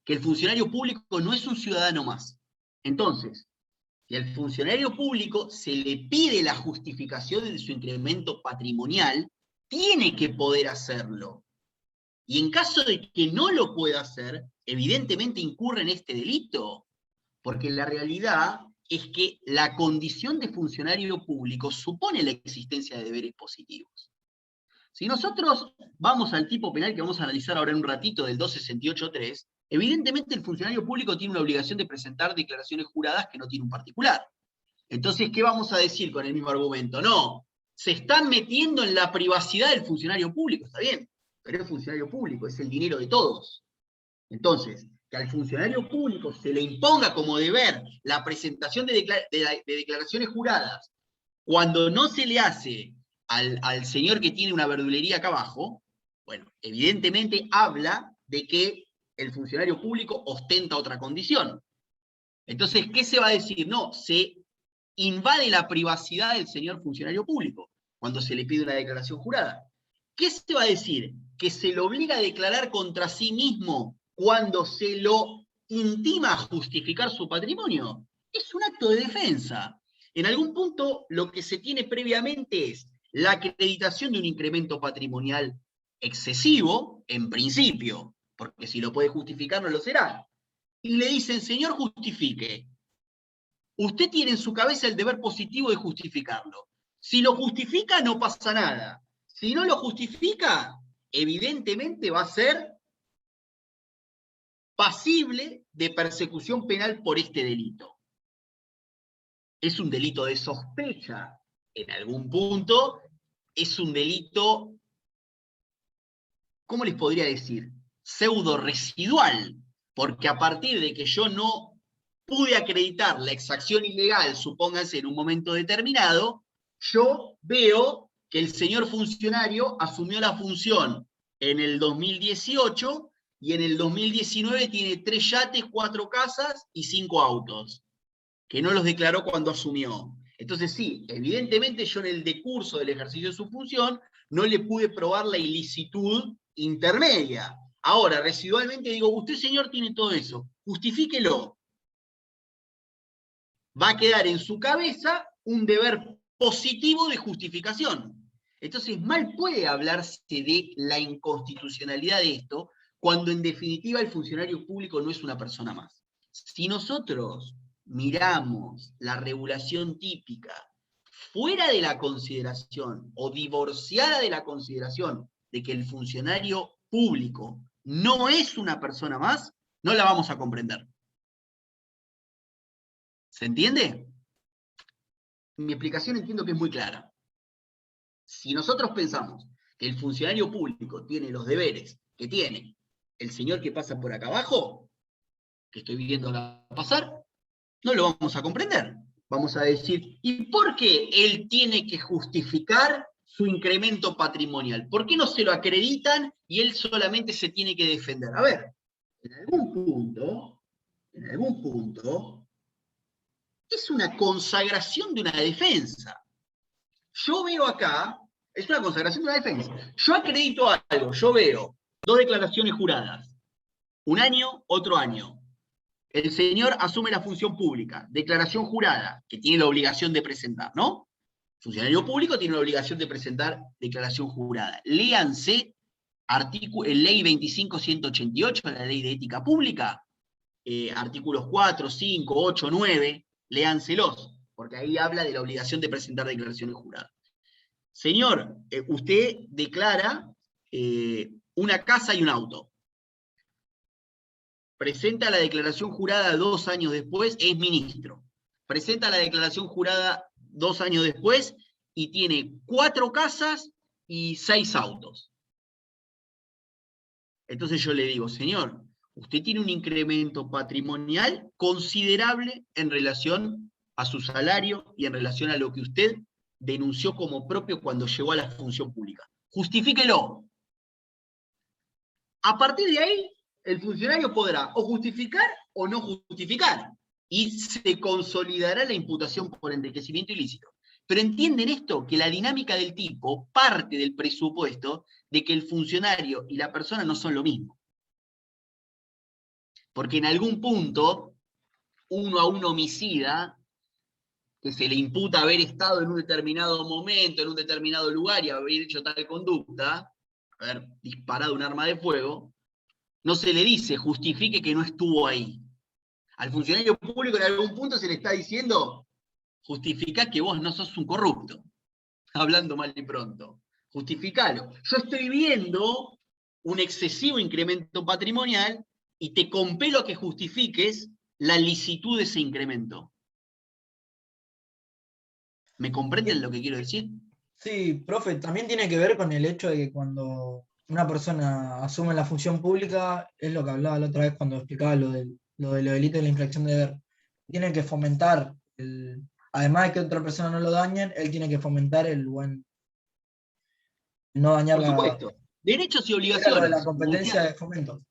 Speaker 1: que el funcionario público no es un ciudadano más. Entonces, si al funcionario público se le pide la justificación de su incremento patrimonial, tiene que poder hacerlo. Y en caso de que no lo pueda hacer, evidentemente incurre en este delito, porque la realidad es que la condición de funcionario público supone la existencia de deberes positivos. Si nosotros vamos al tipo penal que vamos a analizar ahora en un ratito del 268.3, evidentemente el funcionario público tiene una obligación de presentar declaraciones juradas que no tiene un particular. Entonces, ¿qué vamos a decir con el mismo argumento? No, se están metiendo en la privacidad del funcionario público, está bien, pero es funcionario público, es el dinero de todos. Entonces, que al funcionario público se le imponga como deber la presentación de declaraciones juradas cuando no se le hace al señor que tiene una verdulería acá abajo, bueno, evidentemente habla de que el funcionario público ostenta otra condición. Entonces, ¿qué se va a decir? No, se invade la privacidad del señor funcionario público cuando se le pide una declaración jurada. ¿Qué se va a decir? Que se le obliga a declarar contra sí mismo cuando se lo intima a justificar su patrimonio. Es un acto de defensa. En algún punto, lo que se tiene previamente es la acreditación de un incremento patrimonial excesivo, en principio, porque si lo puede justificar no lo será. Y le dicen, señor, justifique. Usted tiene en su cabeza el deber positivo de justificarlo. Si lo justifica, no pasa nada. Si no lo justifica, evidentemente va a ser pasible de persecución penal por este delito. Es un delito de sospecha. En algún punto, es un delito, ¿cómo les podría decir? Pseudo residual, porque a partir de que yo no pude acreditar la exacción ilegal, supónganse en un momento determinado, yo veo que el señor funcionario asumió la función en el 2018 y en el 2019 tiene 3 yates, 4 casas y 5 autos, que no los declaró cuando asumió. Entonces sí, evidentemente yo en el decurso del ejercicio de su función no le pude probar la ilicitud intermedia. Ahora, residualmente digo, usted señor tiene todo eso, justifíquelo. Va a quedar en su cabeza un deber positivo de justificación. Entonces, mal puede hablarse de la inconstitucionalidad de esto, cuando en definitiva el funcionario público no es una persona más. Si nosotros miramos la regulación típica fuera de la consideración o divorciada de la consideración de que el funcionario público no es una persona más, no la vamos a comprender. ¿Se entiende? Mi explicación entiendo que es muy clara. Si nosotros pensamos que el funcionario público tiene los deberes que tiene el señor que pasa por acá abajo, que estoy viendo pasar, no lo vamos a comprender. Vamos a decir, ¿y por qué él tiene que justificar su incremento patrimonial? ¿Por qué no se lo acreditan y él solamente se tiene que defender? A ver, en algún punto, es una consagración de una defensa. Yo veo acá, es una consagración de una defensa. Yo acredito algo, yo veo 2 declaraciones juradas. Un año, otro año. El señor asume la función pública, declaración jurada, que tiene la obligación de presentar, ¿no? Funcionario público tiene la obligación de presentar declaración jurada. Léanse ley 25.188, la ley de ética pública, artículos 4, 5, 8, 9, léanselos, porque ahí habla de la obligación de presentar declaraciones juradas. Señor, usted declara una casa y un auto. Presenta la declaración jurada 2 años después, es ministro. Presenta la declaración jurada 2 años después y tiene 4 casas y 6 autos. Entonces yo le digo, señor, usted tiene un incremento patrimonial considerable en relación a su salario y en relación a lo que usted denunció como propio cuando llegó a la función pública. Justifíquelo. A partir de ahí, el funcionario podrá o justificar o no justificar, y se consolidará la imputación por enriquecimiento ilícito. Pero entienden esto, que la dinámica del tipo parte del presupuesto de que el funcionario y la persona no son lo mismo. Porque en algún punto, uno a un homicida, que se le imputa haber estado en un determinado momento, en un determinado lugar y haber hecho tal conducta, haber disparado un arma de fuego, no se le dice, justifique que no estuvo ahí. Al funcionario público en algún punto se le está diciendo, justifica que vos no sos un corrupto. Hablando mal y pronto. Justificalo. Yo estoy viendo un excesivo incremento patrimonial y te compelo a que justifiques la licitud de ese incremento. ¿Me comprenden lo que quiero decir?
Speaker 3: Sí, profe, también tiene que ver con el hecho de que cuando una persona asume la función pública, es lo que hablaba la otra vez cuando explicaba lo de los delitos de la infracción de deber. Tiene que fomentar, además de que otra persona no lo dañen, él tiene que fomentar el buen, no dañar
Speaker 1: Por supuesto. Derechos y
Speaker 3: lo
Speaker 1: obligaciones.
Speaker 3: de la competencia de fomento.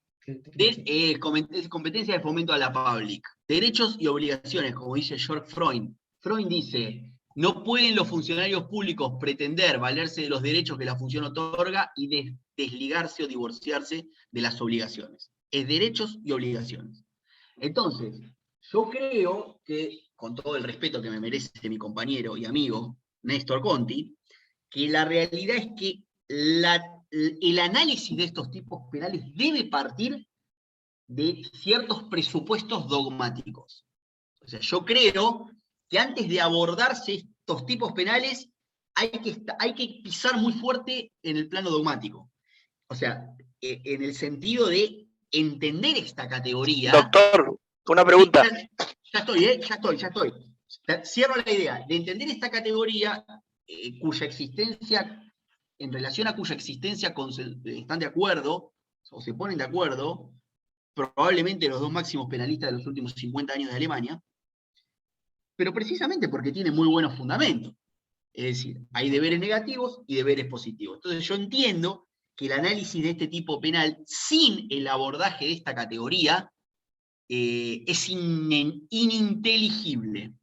Speaker 1: Competencia de fomento a la public. Derechos y obligaciones, como dice George Freud. Freud dice, no pueden los funcionarios públicos pretender valerse de los derechos que la función otorga y desligarse o divorciarse de las obligaciones. Es derechos y obligaciones. Entonces, yo creo que con todo el respeto que me merece mi compañero y amigo Néstor Conti, que la realidad es que el análisis de estos tipos penales debe partir de ciertos presupuestos dogmáticos. O sea, yo creo que antes de abordarse estos tipos penales hay que pisar muy fuerte en el plano dogmático. O sea, en el sentido de entender esta categoría.
Speaker 9: Doctor, una pregunta.
Speaker 1: Ya estoy. Cierro la idea. De entender esta categoría, cuya existencia, en relación a cuya existencia están de acuerdo, o se ponen de acuerdo, probablemente los dos máximos penalistas de los últimos 50 años de Alemania, pero precisamente porque tiene muy buenos fundamentos. Es decir, hay deberes negativos y deberes positivos. Entonces yo entiendo que el análisis de este tipo penal, sin el abordaje de esta categoría, es ininteligible.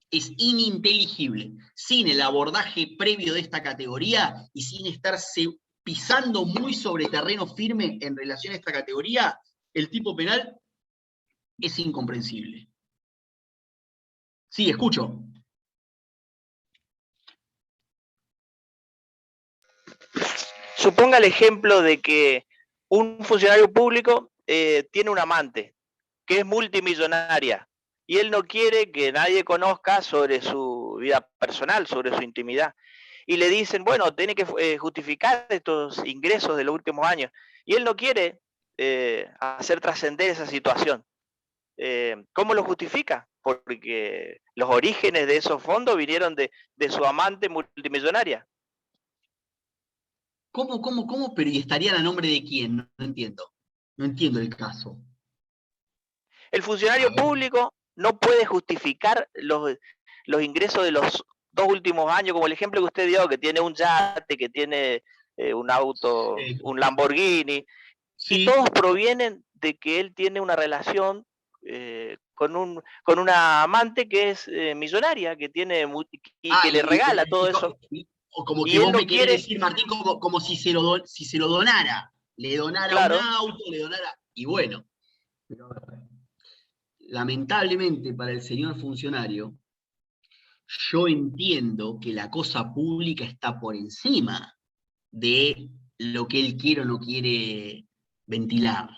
Speaker 1: Es ininteligible. Sin el abordaje previo de esta categoría y sin estarse pisando muy sobre terreno firme en relación a esta categoría, el tipo penal es incomprensible. Sí, escucho.
Speaker 9: Suponga el ejemplo de que un funcionario público tiene un amante que es multimillonaria y él no quiere que nadie conozca sobre su vida personal, sobre su intimidad. Y le dicen, bueno, tiene que justificar estos ingresos de los últimos años. Y él no quiere hacer trascender esa situación. ¿Cómo lo justifica? Porque los orígenes de esos fondos vinieron de su amante multimillonaria.
Speaker 1: ¿Cómo? Pero ¿y estarían a nombre de quién? No entiendo. No entiendo el caso.
Speaker 9: El funcionario público no puede justificar los ingresos de los 2 últimos años, como el ejemplo que usted dio, que tiene un yate, que tiene un auto, un Lamborghini,
Speaker 1: sí.
Speaker 9: Y todos provienen de que él tiene una relación con una amante que es millonaria, que tiene que le regala todo eso.
Speaker 1: O como que vos me querés decir, Martín, como si se lo donara. Le donara
Speaker 9: claro.
Speaker 1: un auto, le donara. Y bueno, pero, lamentablemente para el señor funcionario, yo entiendo que la cosa pública está por encima de lo que él quiere o no quiere ventilar.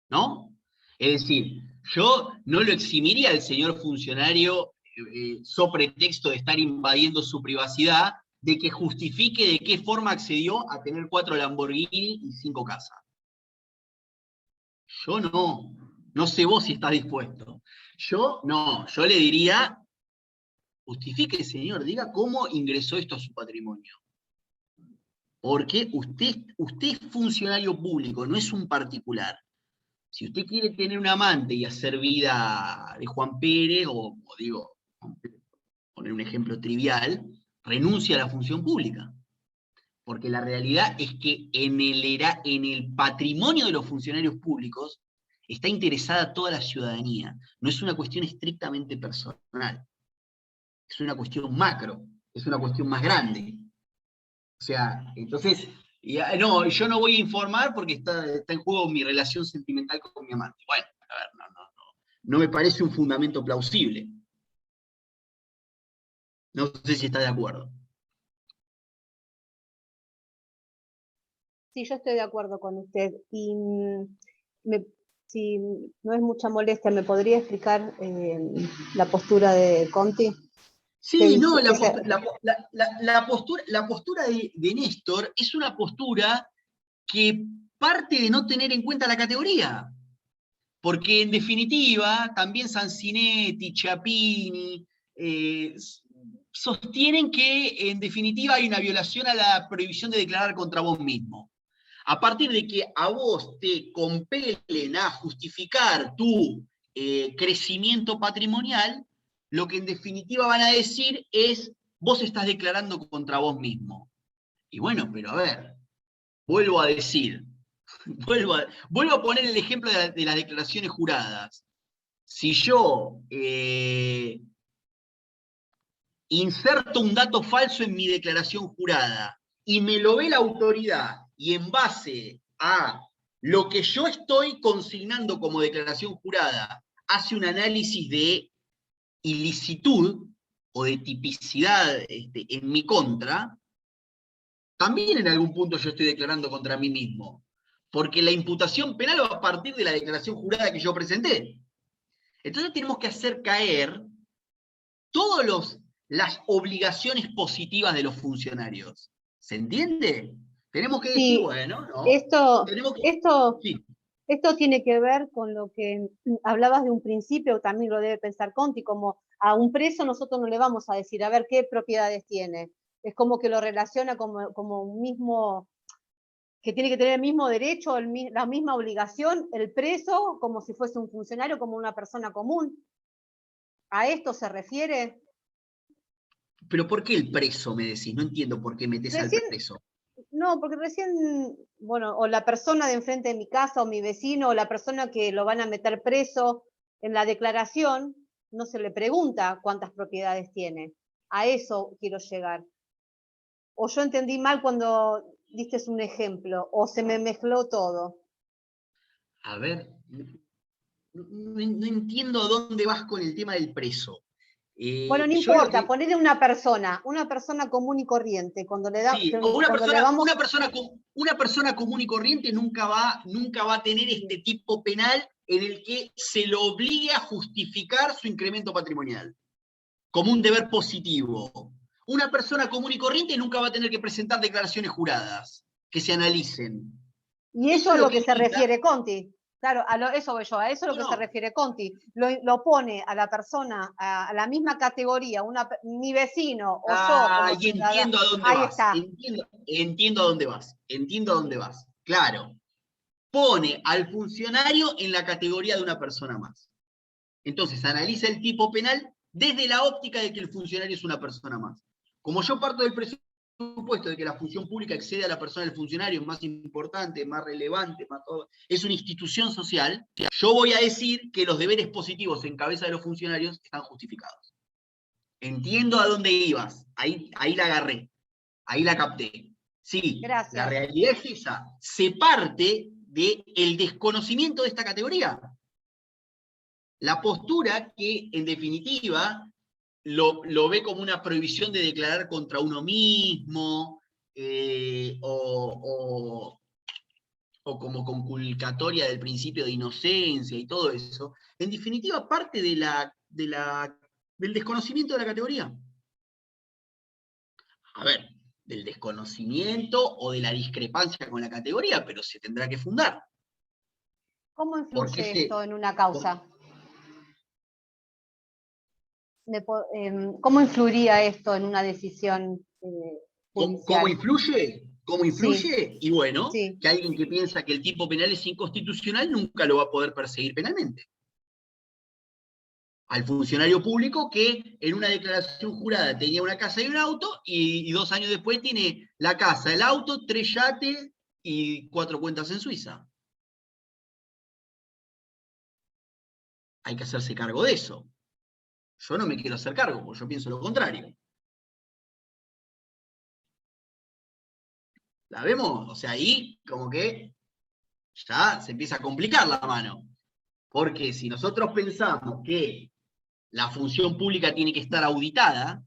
Speaker 1: ¿No? Es decir, yo no lo eximiría al señor funcionario so pretexto de estar invadiendo su privacidad, de que justifique de qué forma accedió a tener 4 Lamborghini y 5 casas. Yo no sé vos si estás dispuesto. Yo le diría, justifique, señor, diga cómo ingresó esto a su patrimonio. Porque usted es funcionario público, no es un particular. Si usted quiere tener un amante y hacer vida de Juan Pérez, o digo, poner un ejemplo trivial, renuncia a la función pública. Porque la realidad es que en el patrimonio de los funcionarios públicos está interesada toda la ciudadanía. No es una cuestión estrictamente personal. Es una cuestión macro, es una cuestión más grande. O sea, entonces, no, yo no voy a informar porque está en juego mi relación sentimental con mi amante. Bueno, a ver, no me parece un fundamento plausible. No sé si está de acuerdo.
Speaker 2: Sí, yo estoy de acuerdo con usted. Y si no es mucha molestia, ¿me podría explicar la postura de Conti?
Speaker 1: Sí, no, la postura de Néstor es una postura que parte de no tener en cuenta la categoría. Porque en definitiva, también Sanzinetti, Chiappini, sostienen que en definitiva hay una violación a la prohibición de declarar contra vos mismo. A partir de que a vos te compelen a justificar tu crecimiento patrimonial, lo que en definitiva van a decir es, vos estás declarando contra vos mismo. Y bueno, pero a ver, vuelvo a decir, vuelvo a poner el ejemplo de las declaraciones juradas. Si yo inserto un dato falso en mi declaración jurada y me lo ve la autoridad y en base a lo que yo estoy consignando como declaración jurada hace un análisis de ilicitud o de tipicidad en mi contra, también en algún punto yo estoy declarando contra mí mismo. Porque la imputación penal va a partir de la declaración jurada que yo presenté. Entonces tenemos que hacer caer todas las obligaciones positivas de los funcionarios. ¿Se entiende? Tenemos que decir,
Speaker 2: Sí,
Speaker 1: bueno, no.
Speaker 2: esto
Speaker 1: Sí.
Speaker 2: tiene que ver con lo que hablabas de un principio, también lo debe pensar Conti, como a un preso nosotros no le vamos a decir, a ver qué propiedades tiene. Es como que lo relaciona como un mismo, que tiene que tener el mismo derecho, la misma obligación, el preso, como si fuese un funcionario, como una persona común. ¿A esto se refiere?
Speaker 1: Pero ¿por qué el preso, me decís? No entiendo por qué metés al
Speaker 2: Recién,
Speaker 1: preso.
Speaker 2: no, porque recién, bueno, o la persona de enfrente de mi casa, o mi vecino, o la persona que lo van a meter preso, en la declaración no se le pregunta cuántas propiedades tiene. A eso quiero llegar. O yo entendí mal cuando diste un ejemplo, o se me mezcló todo.
Speaker 1: A ver, no entiendo a dónde vas con el tema del preso.
Speaker 2: Bueno, no
Speaker 1: Yo lo
Speaker 2: importa,
Speaker 1: que...
Speaker 2: ponele una persona común y corriente, cuando le da,
Speaker 1: Sí, o
Speaker 2: cuando le vamos...
Speaker 1: una persona común y corriente nunca va a tener este tipo penal en el que se lo obligue a justificar su incremento patrimonial, como un deber positivo. Una persona común y corriente nunca va a tener que presentar declaraciones juradas, que se analicen.
Speaker 2: Y eso es lo que se refiere Conti. Claro, eso voy yo, a eso es lo que se refiere Conti. Lo pone a la persona, a la misma categoría, mi vecino o yo como
Speaker 1: Y entiendo a dónde
Speaker 2: ahí
Speaker 1: vas.
Speaker 2: está.
Speaker 1: Entiendo a dónde vas. Entiendo a dónde vas. Claro. Pone al funcionario en la categoría de una persona más. Entonces analiza el tipo penal desde la óptica de que el funcionario es una persona más. Como yo parto del presupuesto de que la función pública excede a la persona del funcionario, es más importante, más relevante, es una institución social, yo voy a decir que los deberes positivos en cabeza de los funcionarios están justificados. Entiendo a dónde ibas, ahí la agarré, ahí la capté. Sí,
Speaker 2: gracias.
Speaker 1: La realidad es esa, se parte del desconocimiento de esta categoría. La postura que, en definitiva, lo ve como una prohibición de declarar contra uno mismo, o como conculcatoria del principio de inocencia y todo eso, en definitiva parte del desconocimiento de la categoría. A ver, del desconocimiento o de la discrepancia con la categoría, pero se tendrá que fundar.
Speaker 2: ¿Cómo influye esto en una causa? ¿Cómo influiría esto en una decisión judicial?
Speaker 1: ¿Cómo influye? ¿Cómo influye?
Speaker 2: Sí.
Speaker 1: Y bueno,
Speaker 2: Sí.
Speaker 1: que alguien que piensa que el tipo penal es inconstitucional nunca lo va a poder perseguir penalmente. Al funcionario público que en una declaración jurada tenía una casa y un auto, y 2 años después tiene la casa, el auto, 3 yates y 4 cuentas en Suiza. Hay que hacerse cargo de eso. Yo no me quiero hacer cargo, porque yo pienso lo contrario. ¿La vemos? O sea, ahí como que ya se empieza a complicar la mano. Porque si nosotros pensamos que la función pública tiene que estar auditada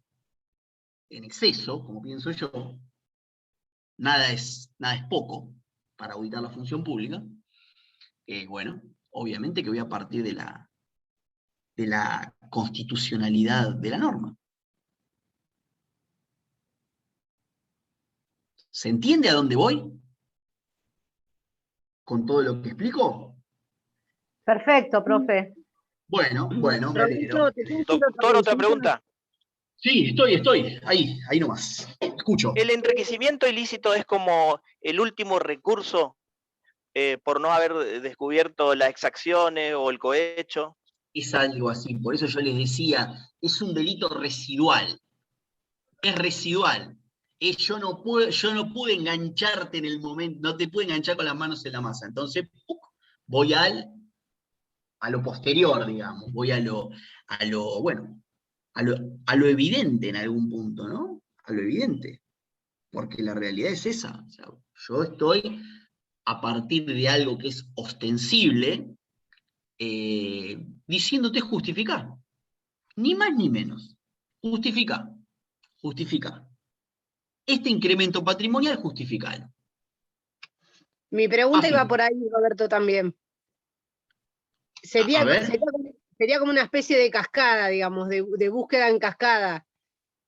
Speaker 1: en exceso, como pienso yo, nada es poco para auditar la función pública, bueno, obviamente que voy a partir de la constitucionalidad de la norma. ¿Se entiende a dónde voy? ¿Con todo lo que explico?
Speaker 2: Perfecto, profe.
Speaker 1: Bueno, me alegro.
Speaker 9: Doctor, otra pregunta.
Speaker 1: Sí, estoy. Ahí nomás. Escucho.
Speaker 9: ¿El enriquecimiento ilícito es como el último recurso por no haber descubierto las exacciones o el cohecho?
Speaker 1: Es algo así, por eso yo les decía, es un delito residual. Es residual. Yo no pude engancharte en el momento, no te pude enganchar con las manos en la masa. Entonces, voy a lo posterior, digamos, voy a lo evidente en algún punto, ¿no? A lo evidente. Porque la realidad es esa. O sea, yo estoy a partir de algo que es ostensible, diciéndote justificar. Ni más ni menos. Justifica. Justifica. Este incremento patrimonial, justificalo.
Speaker 6: Mi pregunta
Speaker 1: Así.
Speaker 6: iba por ahí, Roberto, también. Sería,
Speaker 1: A ver.
Speaker 6: sería como una especie de cascada, digamos, de búsqueda en cascada.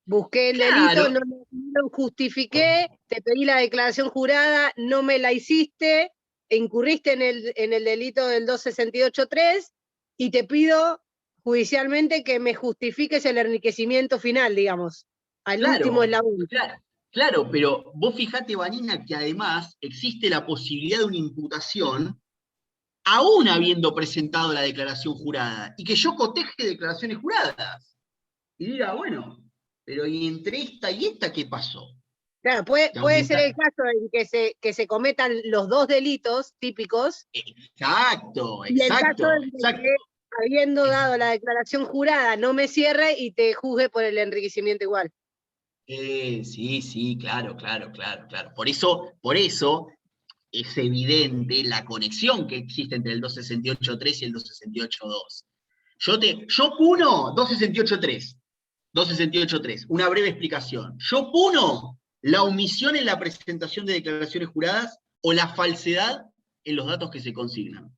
Speaker 6: Busqué el
Speaker 1: Claro.
Speaker 6: delito, no lo justifiqué, te pedí la declaración jurada, no me la hiciste, incurriste en el delito del 268.3 y te pido judicialmente que me justifiques el enriquecimiento final, digamos, al último eslabón.
Speaker 1: Claro, pero vos fijate, Vanina, que además existe la posibilidad de una imputación aún habiendo presentado la declaración jurada, y que yo coteje declaraciones juradas. Y diga, bueno, pero ¿y entre esta y esta qué pasó?
Speaker 6: Claro, puede ser el caso en que se cometan los dos delitos típicos.
Speaker 1: Exacto.
Speaker 6: Y el caso de que, habiendo dado la declaración jurada, no me cierre y te juzgue por el enriquecimiento igual.
Speaker 1: Sí, claro. Por eso es evidente la conexión que existe entre el 268.3 y el 268.2. Yo puno 268.3, una breve explicación. Yo puno la omisión en la presentación de declaraciones juradas o la falsedad en los datos que se consignan.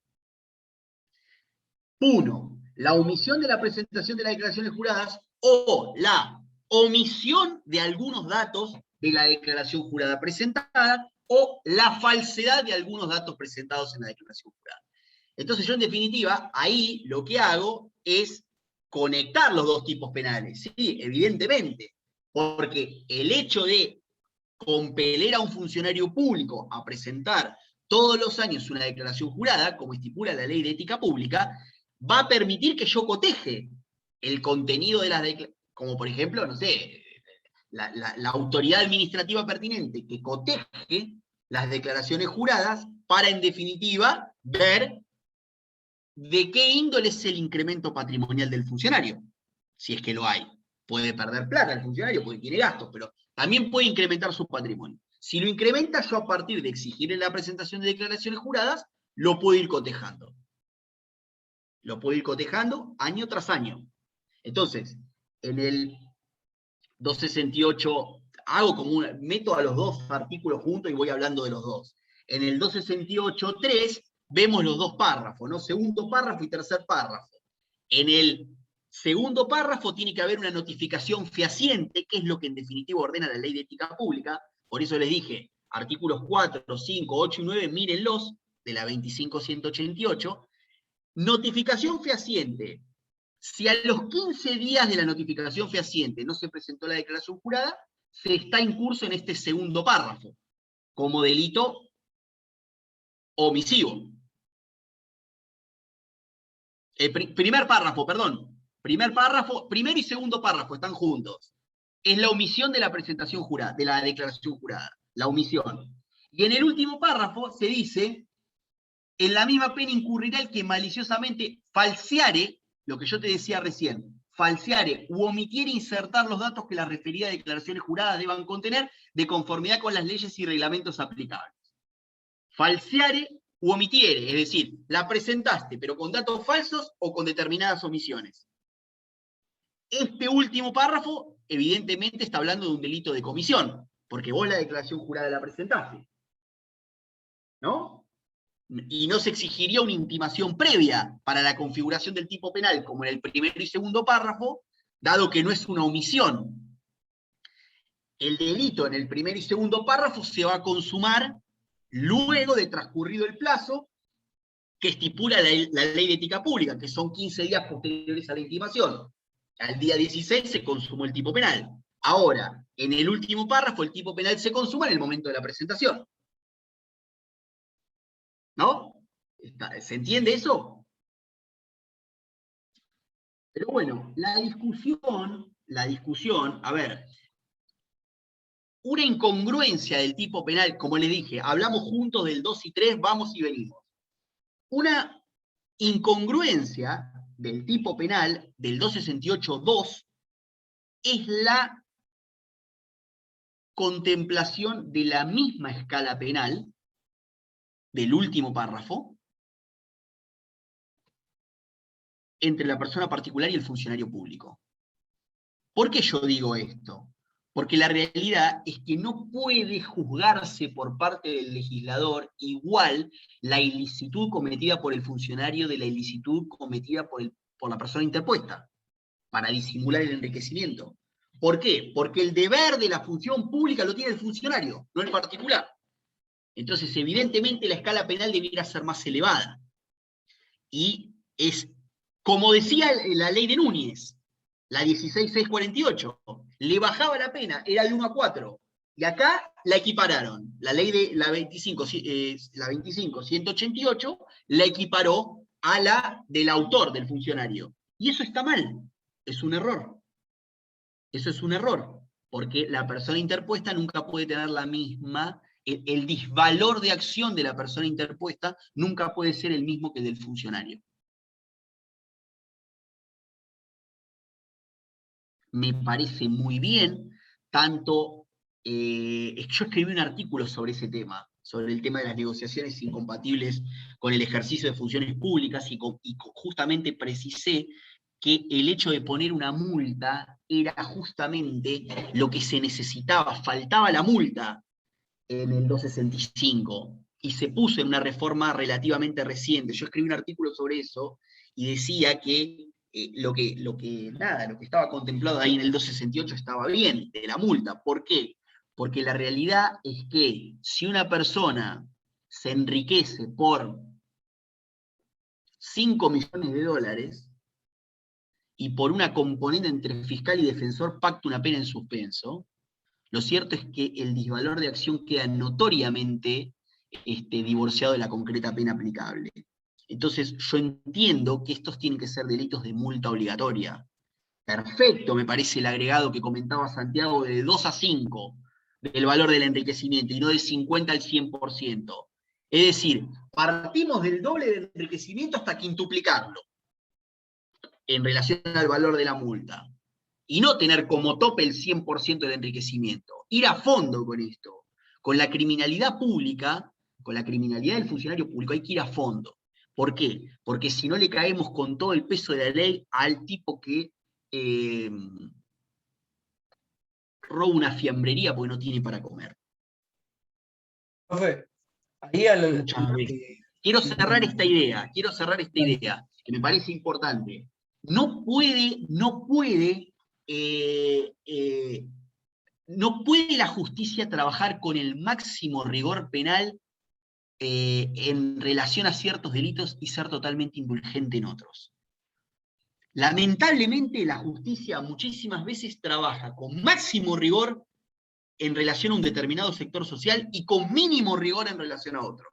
Speaker 1: Puno la omisión de la presentación de las declaraciones juradas o la omisión de algunos datos de la declaración jurada presentada o la falsedad de algunos datos presentados en la declaración jurada. Entonces yo, en definitiva, ahí lo que hago es conectar los dos tipos penales, sí, evidentemente, porque el hecho de compeler a un funcionario público a presentar todos los años una declaración jurada, como estipula la Ley de Ética Pública, va a permitir que yo coteje el contenido de las declaraciones, como por ejemplo, no sé, la autoridad administrativa pertinente que coteje las declaraciones juradas para, en definitiva, ver de qué índole es el incremento patrimonial del funcionario, si es que lo hay. Puede perder plata el funcionario porque tiene gastos, pero también puede incrementar su patrimonio. Si lo incrementa, yo a partir de exigirle la presentación de declaraciones juradas, lo puedo ir cotejando. Lo puedo ir cotejando año tras año. Entonces, en el 268, meto a los dos artículos juntos y voy hablando de los dos. En el 268.3 vemos los dos párrafos, ¿no? Segundo párrafo y tercer párrafo. En el segundo párrafo tiene que haber una notificación fehaciente, que es lo que en definitiva ordena la Ley de Ética Pública. Por eso les dije, artículos 4, 5, 8 y 9, mírenlos, de la 25.188. Notificación fehaciente. Si a los 15 días de la notificación fehaciente no se presentó la declaración jurada, se está en curso en este segundo párrafo, como delito omisivo. Primer párrafo, primero y segundo párrafo están juntos. Es la omisión de la presentación jurada, de la declaración jurada, la omisión. Y en el último párrafo se dice, en la misma pena incurrirá el que maliciosamente falseare, lo que yo te decía recién, falseare u omitiere insertar los datos que las referidas declaraciones juradas deban contener de conformidad con las leyes y reglamentos aplicables. Falseare u omitiere, es decir, la presentaste, pero con datos falsos o con determinadas omisiones. Este último párrafo, evidentemente, está hablando de un delito de comisión, porque vos la declaración jurada la presentaste. ¿No? Y no se exigiría una intimación previa para la configuración del tipo penal, como en el primero y segundo párrafo, dado que no es una omisión. El delito en el primer y segundo párrafo se va a consumar luego de transcurrido el plazo que estipula la Ley de Ética Pública, que son 15 días posteriores a la intimación. Al día 16 se consumó el tipo penal. Ahora, en el último párrafo, el tipo penal se consuma en el momento de la presentación. ¿No? ¿Se entiende eso? Pero bueno, la discusión, a ver, una incongruencia del tipo penal, como les dije, hablamos juntos del 2 y 3, vamos y venimos. Una incongruencia del tipo penal del 268.2 es la contemplación de la misma escala penal del último párrafo entre la persona particular y el funcionario público. ¿Por qué yo digo esto? Porque la realidad es que no puede juzgarse por parte del legislador igual la ilicitud cometida por el funcionario de la ilicitud cometida por la persona interpuesta, para disimular el enriquecimiento. ¿Por qué? Porque el deber de la función pública lo tiene el funcionario, no el particular. Entonces, evidentemente, la escala penal debiera ser más elevada. Y es, como decía la ley de Núñez, la 16648, le bajaba la pena, era de 1 a 4. Y acá la equipararon. La ley de la 25.188 la equiparó a la del autor, del funcionario. Y eso está mal. Es un error. Eso es un error. Porque la persona interpuesta nunca puede tener la misma, el disvalor de acción de la persona interpuesta nunca puede ser el mismo que el del funcionario. Me parece muy bien, tanto, yo escribí un artículo sobre ese tema, sobre el tema de las negociaciones incompatibles con el ejercicio de funciones públicas, y justamente precisé que el hecho de poner una multa era justamente lo que se necesitaba, faltaba la multa en el 265, y se puso en una reforma relativamente reciente. Yo escribí un artículo sobre eso, y decía que lo que estaba contemplado ahí en el 268 estaba bien, de la multa. ¿Por qué? Porque la realidad es que si una persona se enriquece por 5 millones de dólares, y por una componente entre fiscal y defensor pacta una pena en suspenso, lo cierto es que el disvalor de acción queda notoriamente divorciado de la concreta pena aplicable. Entonces, yo entiendo que estos tienen que ser delitos de multa obligatoria. Perfecto, me parece el agregado que comentaba Santiago, de 2 a 5 del valor del enriquecimiento, y no de 50 al 100%. Es decir, partimos del doble del enriquecimiento hasta quintuplicarlo en relación al valor de la multa. Y no tener como tope el 100% del enriquecimiento. Ir a fondo con esto. Con la criminalidad pública, con la criminalidad del funcionario público, hay que ir a fondo. ¿Por qué? Porque si no le caemos con todo el peso de la ley al tipo que roba una fiambrería porque no tiene para comer.
Speaker 3: Profe, ahí
Speaker 1: Quiero cerrar esta idea, que me parece importante. No puede la justicia trabajar con el máximo rigor penal en relación a ciertos delitos y ser totalmente indulgente en otros. Lamentablemente, la justicia muchísimas veces trabaja con máximo rigor en relación a un determinado sector social y con mínimo rigor en relación a otro.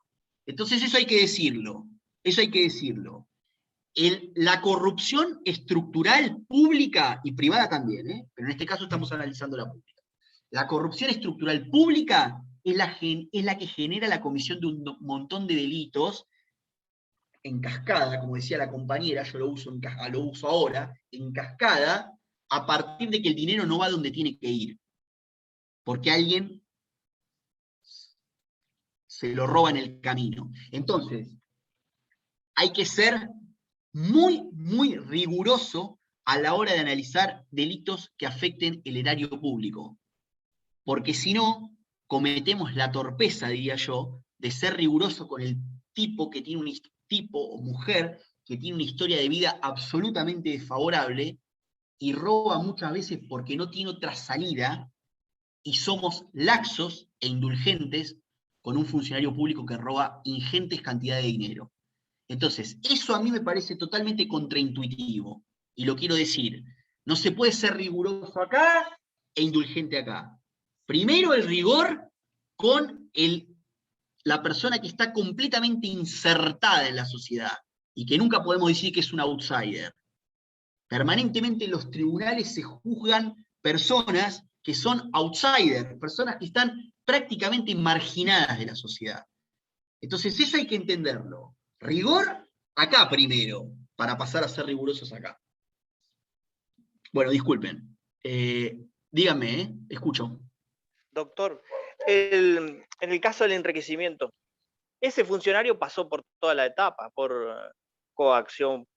Speaker 1: Entonces eso hay que decirlo, la corrupción estructural pública y privada también, pero en este caso estamos analizando la pública. La corrupción estructural pública es la que genera la comisión de un montón de delitos en cascada, como decía la compañera, yo lo uso ahora, en cascada, a partir de que el dinero no va donde tiene que ir. Porque alguien se lo roba en el camino. Entonces, hay que ser muy, muy riguroso a la hora de analizar delitos que afecten el erario público. Porque si no, cometemos la torpeza, diría yo, de ser riguroso con el tipo que tiene tipo o mujer que tiene una historia de vida absolutamente desfavorable y roba muchas veces porque no tiene otra salida, y somos laxos e indulgentes con un funcionario público que roba ingentes cantidades de dinero. Entonces, eso a mí me parece totalmente contraintuitivo, y lo quiero decir. No se puede ser riguroso acá e indulgente acá. Primero el rigor con la persona que está completamente insertada en la sociedad, y que nunca podemos decir que es un outsider. Permanentemente en los tribunales se juzgan personas que son outsiders, personas que están prácticamente marginadas de la sociedad. Entonces eso hay que entenderlo. Rigor acá primero, para pasar a ser rigurosos acá. Bueno, disculpen. Díganme, escucho.
Speaker 9: Doctor, en el caso del enriquecimiento, ese funcionario pasó por toda la etapa, por coacción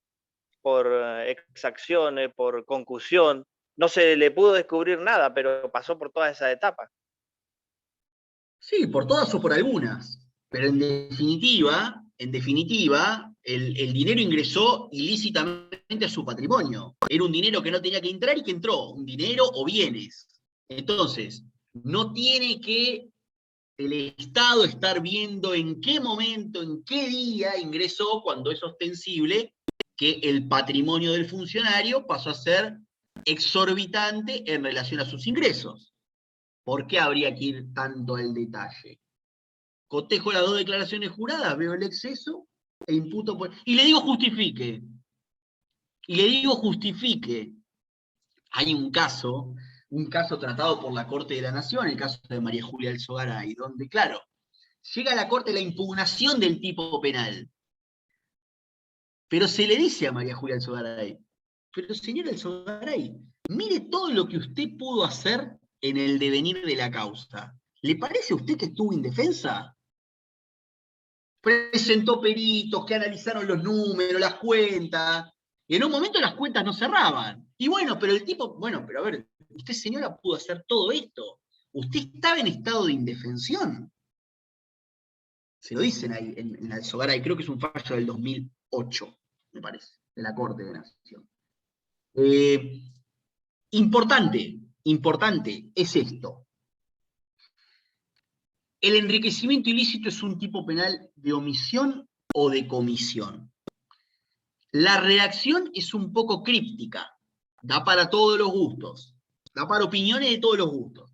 Speaker 9: por exacción, por concusión. No se le pudo descubrir nada, pero pasó por todas esas etapas.
Speaker 1: Sí, por todas o por algunas. Pero en definitiva, el dinero ingresó ilícitamente a su patrimonio. Era un dinero que no tenía que entrar y que entró, un dinero o bienes. Entonces, no tiene que el Estado estar viendo en qué momento, en qué día ingresó, cuando es ostensible que el patrimonio del funcionario pasó a ser exorbitante en relación a sus ingresos. ¿Por qué habría que ir tanto al detalle? Cotejo las 2 declaraciones juradas, veo el exceso e imputo por... Y le digo justifique. Hay un caso tratado por la Corte de la Nación, el caso de María Julia Alzogaray, donde, claro, llega a la Corte la impugnación del tipo penal. Pero se le dice a María Julia Alzogaray, pero señora Alzogaray, mire todo lo que usted pudo hacer en el devenir de la causa. ¿Le parece a usted que estuvo indefensa? Presentó peritos que analizaron los números, las cuentas, y en un momento las cuentas no cerraban. Y bueno, pero el tipo, bueno, pero a ver, usted señora pudo hacer todo esto. Usted estaba en estado de indefensión. Se lo dicen ahí en Alzogaray, creo que es un fallo del 2008, me parece, de la Corte de Nación. Importante es esto. El enriquecimiento ilícito es un tipo penal de omisión o de comisión. La redacción es un poco críptica, da para todos los gustos, da para opiniones de todos los gustos.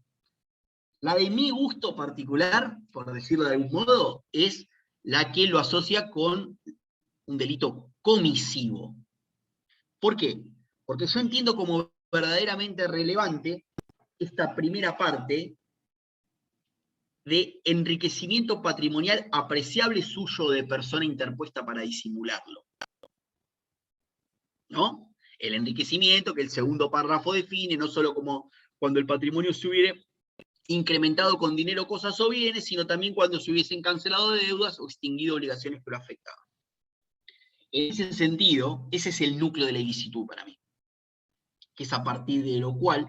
Speaker 1: La de mi gusto particular, por decirlo de algún modo, es la que lo asocia con un delito comisivo. ¿Por qué? Porque yo entiendo como verdaderamente relevante esta primera parte de enriquecimiento patrimonial apreciable suyo de persona interpuesta para disimularlo. ¿No? El enriquecimiento que el segundo párrafo define, no solo como cuando el patrimonio se hubiera incrementado con dinero, cosas o bienes, sino también cuando se hubiesen cancelado deudas o extinguido obligaciones que lo afectaban. En ese sentido, ese es el núcleo de la ilicitud para mí, que es a partir de lo cual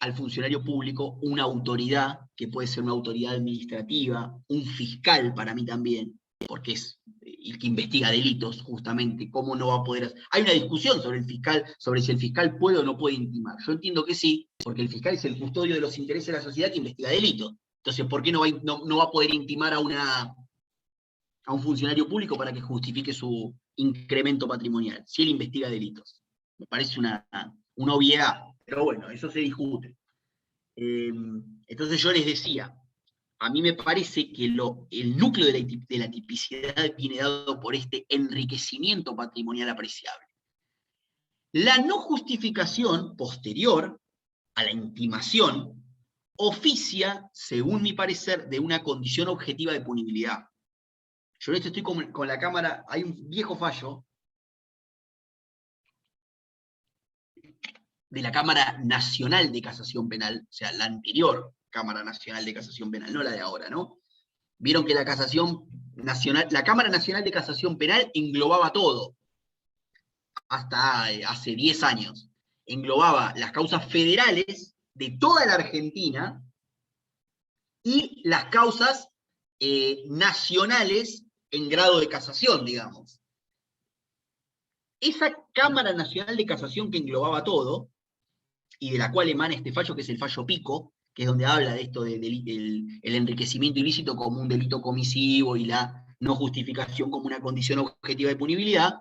Speaker 1: al funcionario público una autoridad, que puede ser una autoridad administrativa, un fiscal para mí también, porque es el que investiga delitos, justamente, cómo no va a poder hacer. Hay una discusión sobre el fiscal, sobre si el fiscal puede o no puede intimar. Yo entiendo que sí, porque el fiscal es el custodio de los intereses de la sociedad que investiga delitos. Entonces, ¿por qué no va a poder intimar a un funcionario público para que justifique su incremento patrimonial, si él investiga delitos? Me parece una obviedad, pero bueno, eso se discute. Entonces yo les decía, a mí me parece que el núcleo de la tipicidad viene dado por este enriquecimiento patrimonial apreciable. La no justificación posterior a la intimación oficia, según mi parecer, de una condición objetiva de punibilidad. Yo en esto estoy con la Cámara, hay un viejo fallo de la Cámara Nacional de Casación Penal, o sea, la anterior Cámara Nacional de Casación Penal, no la de ahora, ¿no? Vieron que la Cámara Nacional de Casación Penal englobaba todo, hasta hace 10 años. Englobaba las causas federales de toda la Argentina y las causas nacionales en grado de casación, digamos. Esa Cámara Nacional de Casación que englobaba todo, y de la cual emana este fallo, que es el fallo Pico, que es donde habla de esto del enriquecimiento ilícito como un delito comisivo y la no justificación como una condición objetiva de punibilidad.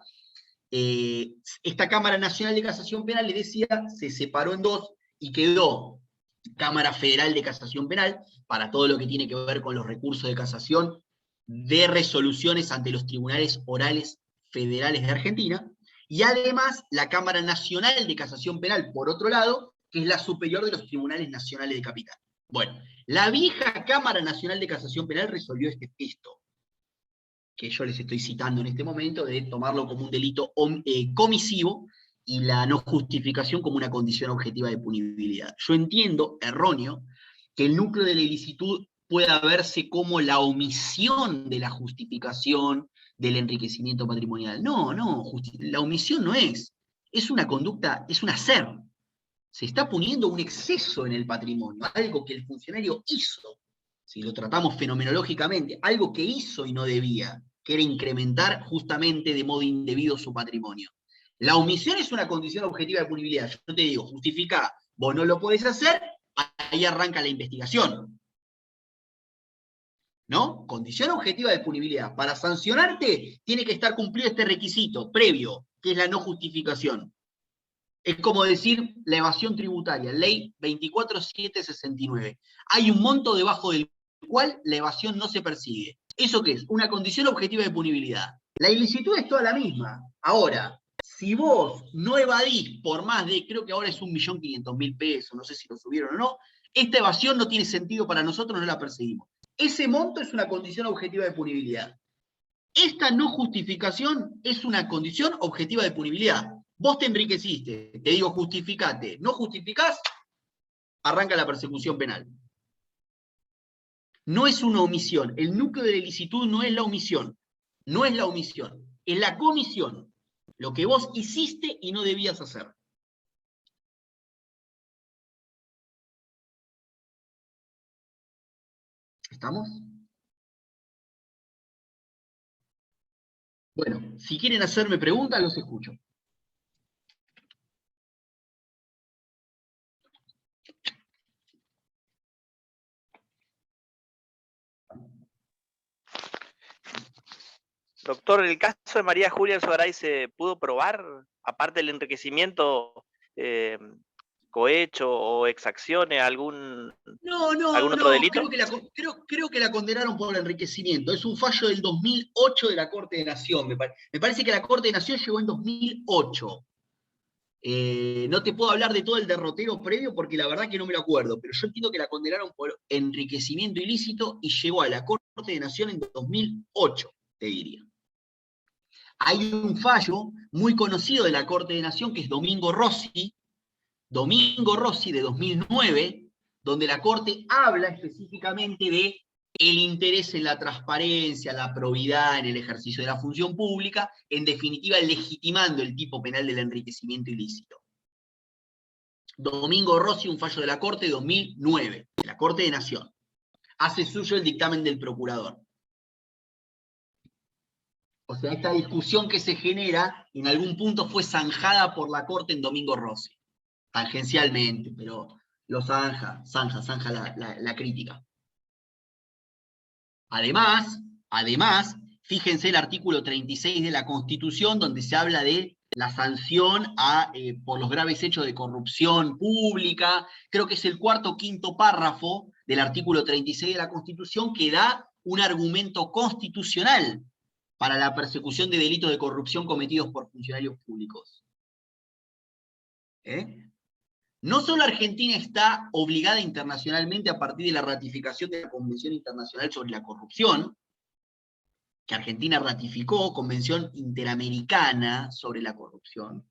Speaker 1: Esta Cámara Nacional de Casación Penal, le decía, se separó en dos y quedó Cámara Federal de Casación Penal, para todo lo que tiene que ver con los recursos de casación de resoluciones ante los tribunales orales federales de Argentina, y además la Cámara Nacional de Casación Penal, por otro lado, que es la superior de los tribunales nacionales de capital. Bueno, la vieja Cámara Nacional de Casación Penal resolvió esto, que yo les estoy citando en este momento, de tomarlo como un delito comisivo y la no justificación como una condición objetiva de punibilidad. Yo entiendo, erróneo, que el núcleo de la ilicitud pueda verse como la omisión de la justificación del enriquecimiento patrimonial. No, la omisión no es una conducta, es un hacer. Se está poniendo un exceso en el patrimonio, algo que el funcionario hizo, si lo tratamos fenomenológicamente, algo que hizo y no debía, que era incrementar justamente de modo indebido su patrimonio. La omisión es una condición objetiva de punibilidad. Yo te digo, justifica, vos no lo podés hacer, ahí arranca la investigación. ¿No? Condición objetiva de punibilidad. Para sancionarte, tiene que estar cumplido este requisito previo, que es la no justificación. Es como decir la evasión tributaria, ley 24769. Hay un monto debajo del cual la evasión no se persigue. ¿Eso qué es? Una condición objetiva de punibilidad. La ilicitud es toda la misma. Ahora, si vos no evadís por más de, creo que ahora es 1.500.000 pesos, no sé si lo subieron o no, esta evasión no tiene sentido para nosotros, no la perseguimos. Ese monto es una condición objetiva de punibilidad. Esta no justificación es una condición objetiva de punibilidad. Vos te enriqueciste, te digo justificate, no justificás, arranca la persecución penal. No es una omisión, el núcleo de la ilicitud no es la omisión, no es la omisión, es la comisión, lo que vos hiciste y no debías hacer. ¿Estamos? Bueno, si quieren hacerme preguntas, los escucho.
Speaker 9: Doctor, ¿en el caso de María Julia Alzogaray se pudo probar, aparte del enriquecimiento, cohecho o exacciones, algún otro delito?
Speaker 1: Creo que la condenaron por el enriquecimiento. Es un fallo del 2008 de la Corte de Nación. Me parece que la Corte de Nación llegó en 2008. No te puedo hablar de todo el derrotero previo porque la verdad que no me lo acuerdo, pero yo entiendo que la condenaron por enriquecimiento ilícito y llegó a la Corte de Nación en 2008, te diría. Hay un fallo muy conocido de la Corte de Nación que es Domingo Rossi de 2009, donde la Corte habla específicamente de el interés en la transparencia, la probidad en el ejercicio de la función pública, en definitiva legitimando el tipo penal del enriquecimiento ilícito. Domingo Rossi, un fallo de la Corte de 2009, de la Corte de Nación. Hace suyo el dictamen del procurador. O sea, esta discusión que se genera, en algún punto fue zanjada por la Corte en Domingo Rossi. Tangencialmente, pero lo zanja la crítica. Además, fíjense el artículo 36 de la Constitución, donde se habla de la sanción por los graves hechos de corrupción pública. Creo que es el cuarto o quinto párrafo del artículo 36 de la Constitución que da un argumento constitucional para la persecución de delitos de corrupción cometidos por funcionarios públicos. No solo Argentina está obligada internacionalmente a partir de la ratificación de la Convención Internacional sobre la Corrupción, que Argentina ratificó, Convención Interamericana sobre la Corrupción,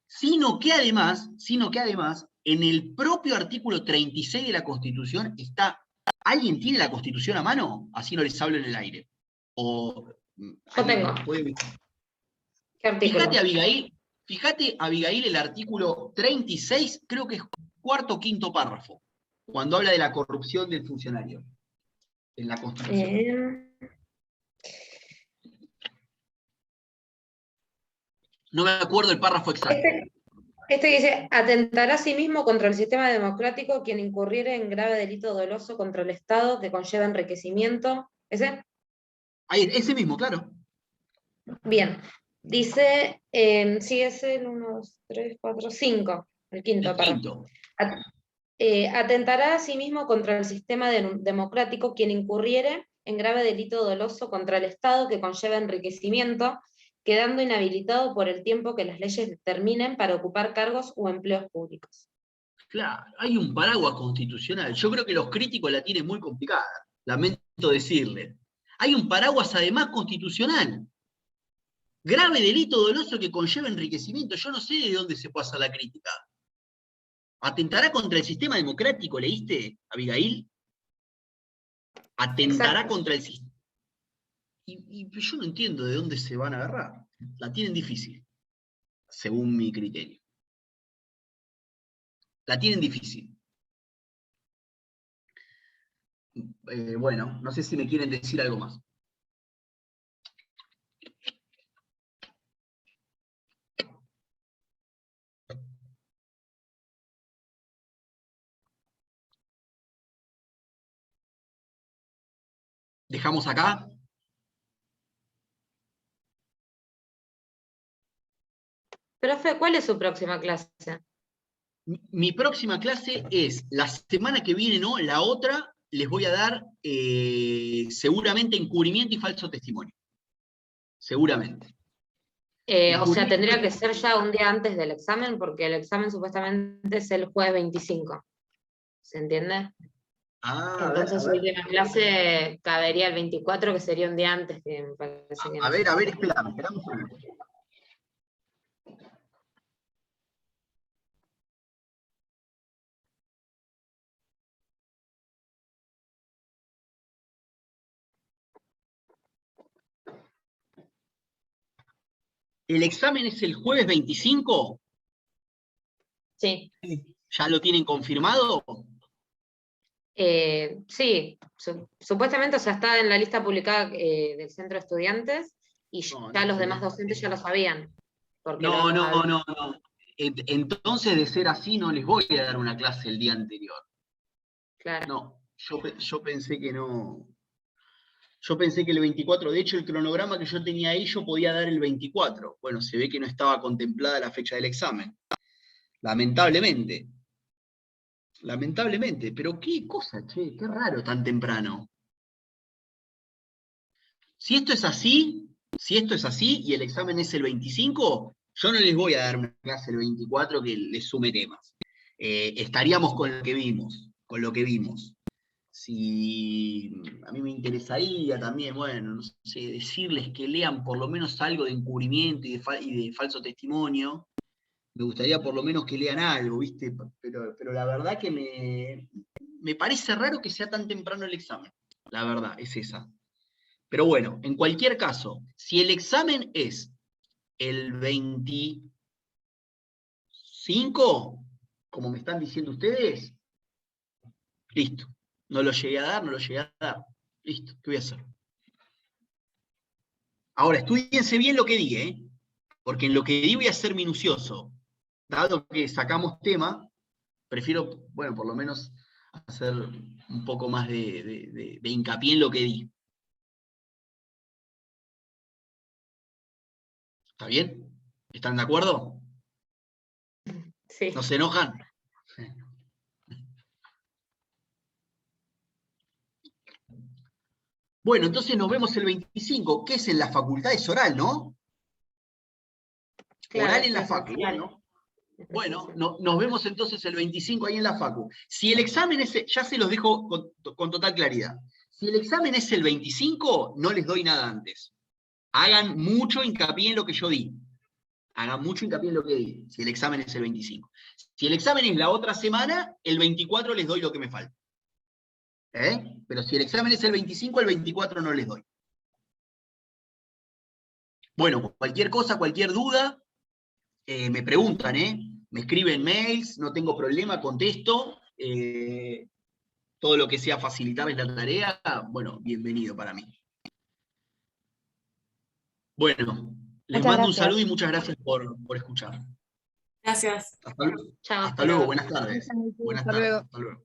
Speaker 1: sino que además, en el propio artículo 36 de la Constitución está. ¿Alguien tiene la Constitución a mano? Así no les hablo en el aire.
Speaker 5: Yo tengo. ¿Qué artículo?
Speaker 1: Fíjate, Abigail, el artículo 36, creo que es cuarto o quinto párrafo, cuando habla de la corrupción del funcionario en la Constitución. No me acuerdo el párrafo exacto.
Speaker 5: Este dice, atentará a sí mismo contra el sistema democrático quien incurriere en grave delito doloso contra el Estado que conlleva enriquecimiento. ¿Ese?
Speaker 1: Ahí, ese mismo, claro.
Speaker 5: Bien. Dice, sí, es el 1, 2, 3, 4, 5, el quinto. Atentará a sí mismo contra el sistema democrático quien incurriere en grave delito doloso contra el Estado que conlleva enriquecimiento, quedando inhabilitado por el tiempo que las leyes determinen para ocupar cargos o empleos públicos.
Speaker 1: Claro, hay un paraguas constitucional. Yo creo que los críticos la tienen muy complicada, lamento decirle. Hay un paraguas además constitucional. Grave delito doloso que conlleva enriquecimiento. Yo no sé de dónde se puede hacer la crítica. ¿Atentará contra el sistema democrático? ¿Leíste, Abigail? Atentará contra el sistema. Y yo no entiendo de dónde se van a agarrar. La tienen difícil, según mi criterio. La tienen difícil. Bueno, no sé si me quieren decir algo más. ¿Dejamos acá?
Speaker 5: Profe, ¿cuál es su próxima clase?
Speaker 1: Mi próxima clase es la semana que viene, ¿no? La otra les voy a dar seguramente encubrimiento y falso testimonio. Seguramente.
Speaker 5: O sea, tendría que ser ya un día antes del examen, porque el examen supuestamente es el jueves 25. ¿Se entiende? Entonces su última clase cabería el 24, que sería un día antes, que me parece que no.
Speaker 1: A ver, esperame un segundo. ¿El examen es el jueves 25?
Speaker 5: Sí.
Speaker 1: ¿Ya lo tienen confirmado?
Speaker 5: Sí, supuestamente, o sea, está en la lista publicada del centro de estudiantes, y ya los demás docentes ya lo sabían.
Speaker 1: No. Entonces, de ser así, no les voy a dar una clase el día anterior.
Speaker 5: Claro.
Speaker 1: No, yo pensé que no. Yo pensé que el 24, de hecho el cronograma que yo tenía ahí, yo podía dar el 24. Bueno, se ve que no estaba contemplada la fecha del examen. Lamentablemente. Lamentablemente. Pero qué cosa, che, qué raro tan temprano. Si esto es así y el examen es el 25, yo no les voy a dar una clase el 24 que les sume temas. Estaríamos con lo que vimos. Si a mí me interesaría también, bueno, no sé, decirles que lean por lo menos algo de encubrimiento y de falso testimonio. Me gustaría por lo menos que lean algo, ¿viste? Pero la verdad que me parece raro que sea tan temprano el examen. La verdad, es esa. Pero bueno, en cualquier caso, si el examen es el 25, como me están diciendo ustedes, listo. No lo llegué a dar. Listo, ¿qué voy a hacer? Ahora, estudiense bien lo que di, porque en lo que di voy a ser minucioso. Dado que sacamos tema, prefiero, bueno, por lo menos hacer un poco más de hincapié en lo que di. ¿Está bien? ¿Están de acuerdo?
Speaker 5: Sí.
Speaker 1: ¿No se enojan? Bueno, entonces nos vemos el 25, que es en la facultad, es oral, ¿no?
Speaker 5: Claro,
Speaker 1: Oral en la facu, bueno, nos vemos entonces el 25 ahí en la facu. Si el examen es, ya se los dejo con total claridad, si el examen es el 25, no les doy nada antes. Hagan mucho hincapié en lo que yo di. Si el examen es el 25. Si el examen es la otra semana, el 24 les doy lo que me falta. Pero si el examen es el 25, el 24 no les doy. Bueno, cualquier cosa, cualquier duda, me preguntan, me escriben mails, no tengo problema, contesto. Todo lo que sea facilitarles la tarea, bueno, bienvenido para mí. Bueno, les mando un saludo y muchas gracias por escuchar.
Speaker 7: Gracias.
Speaker 1: Hasta luego, buenas tardes. Buenas tardes, hasta luego.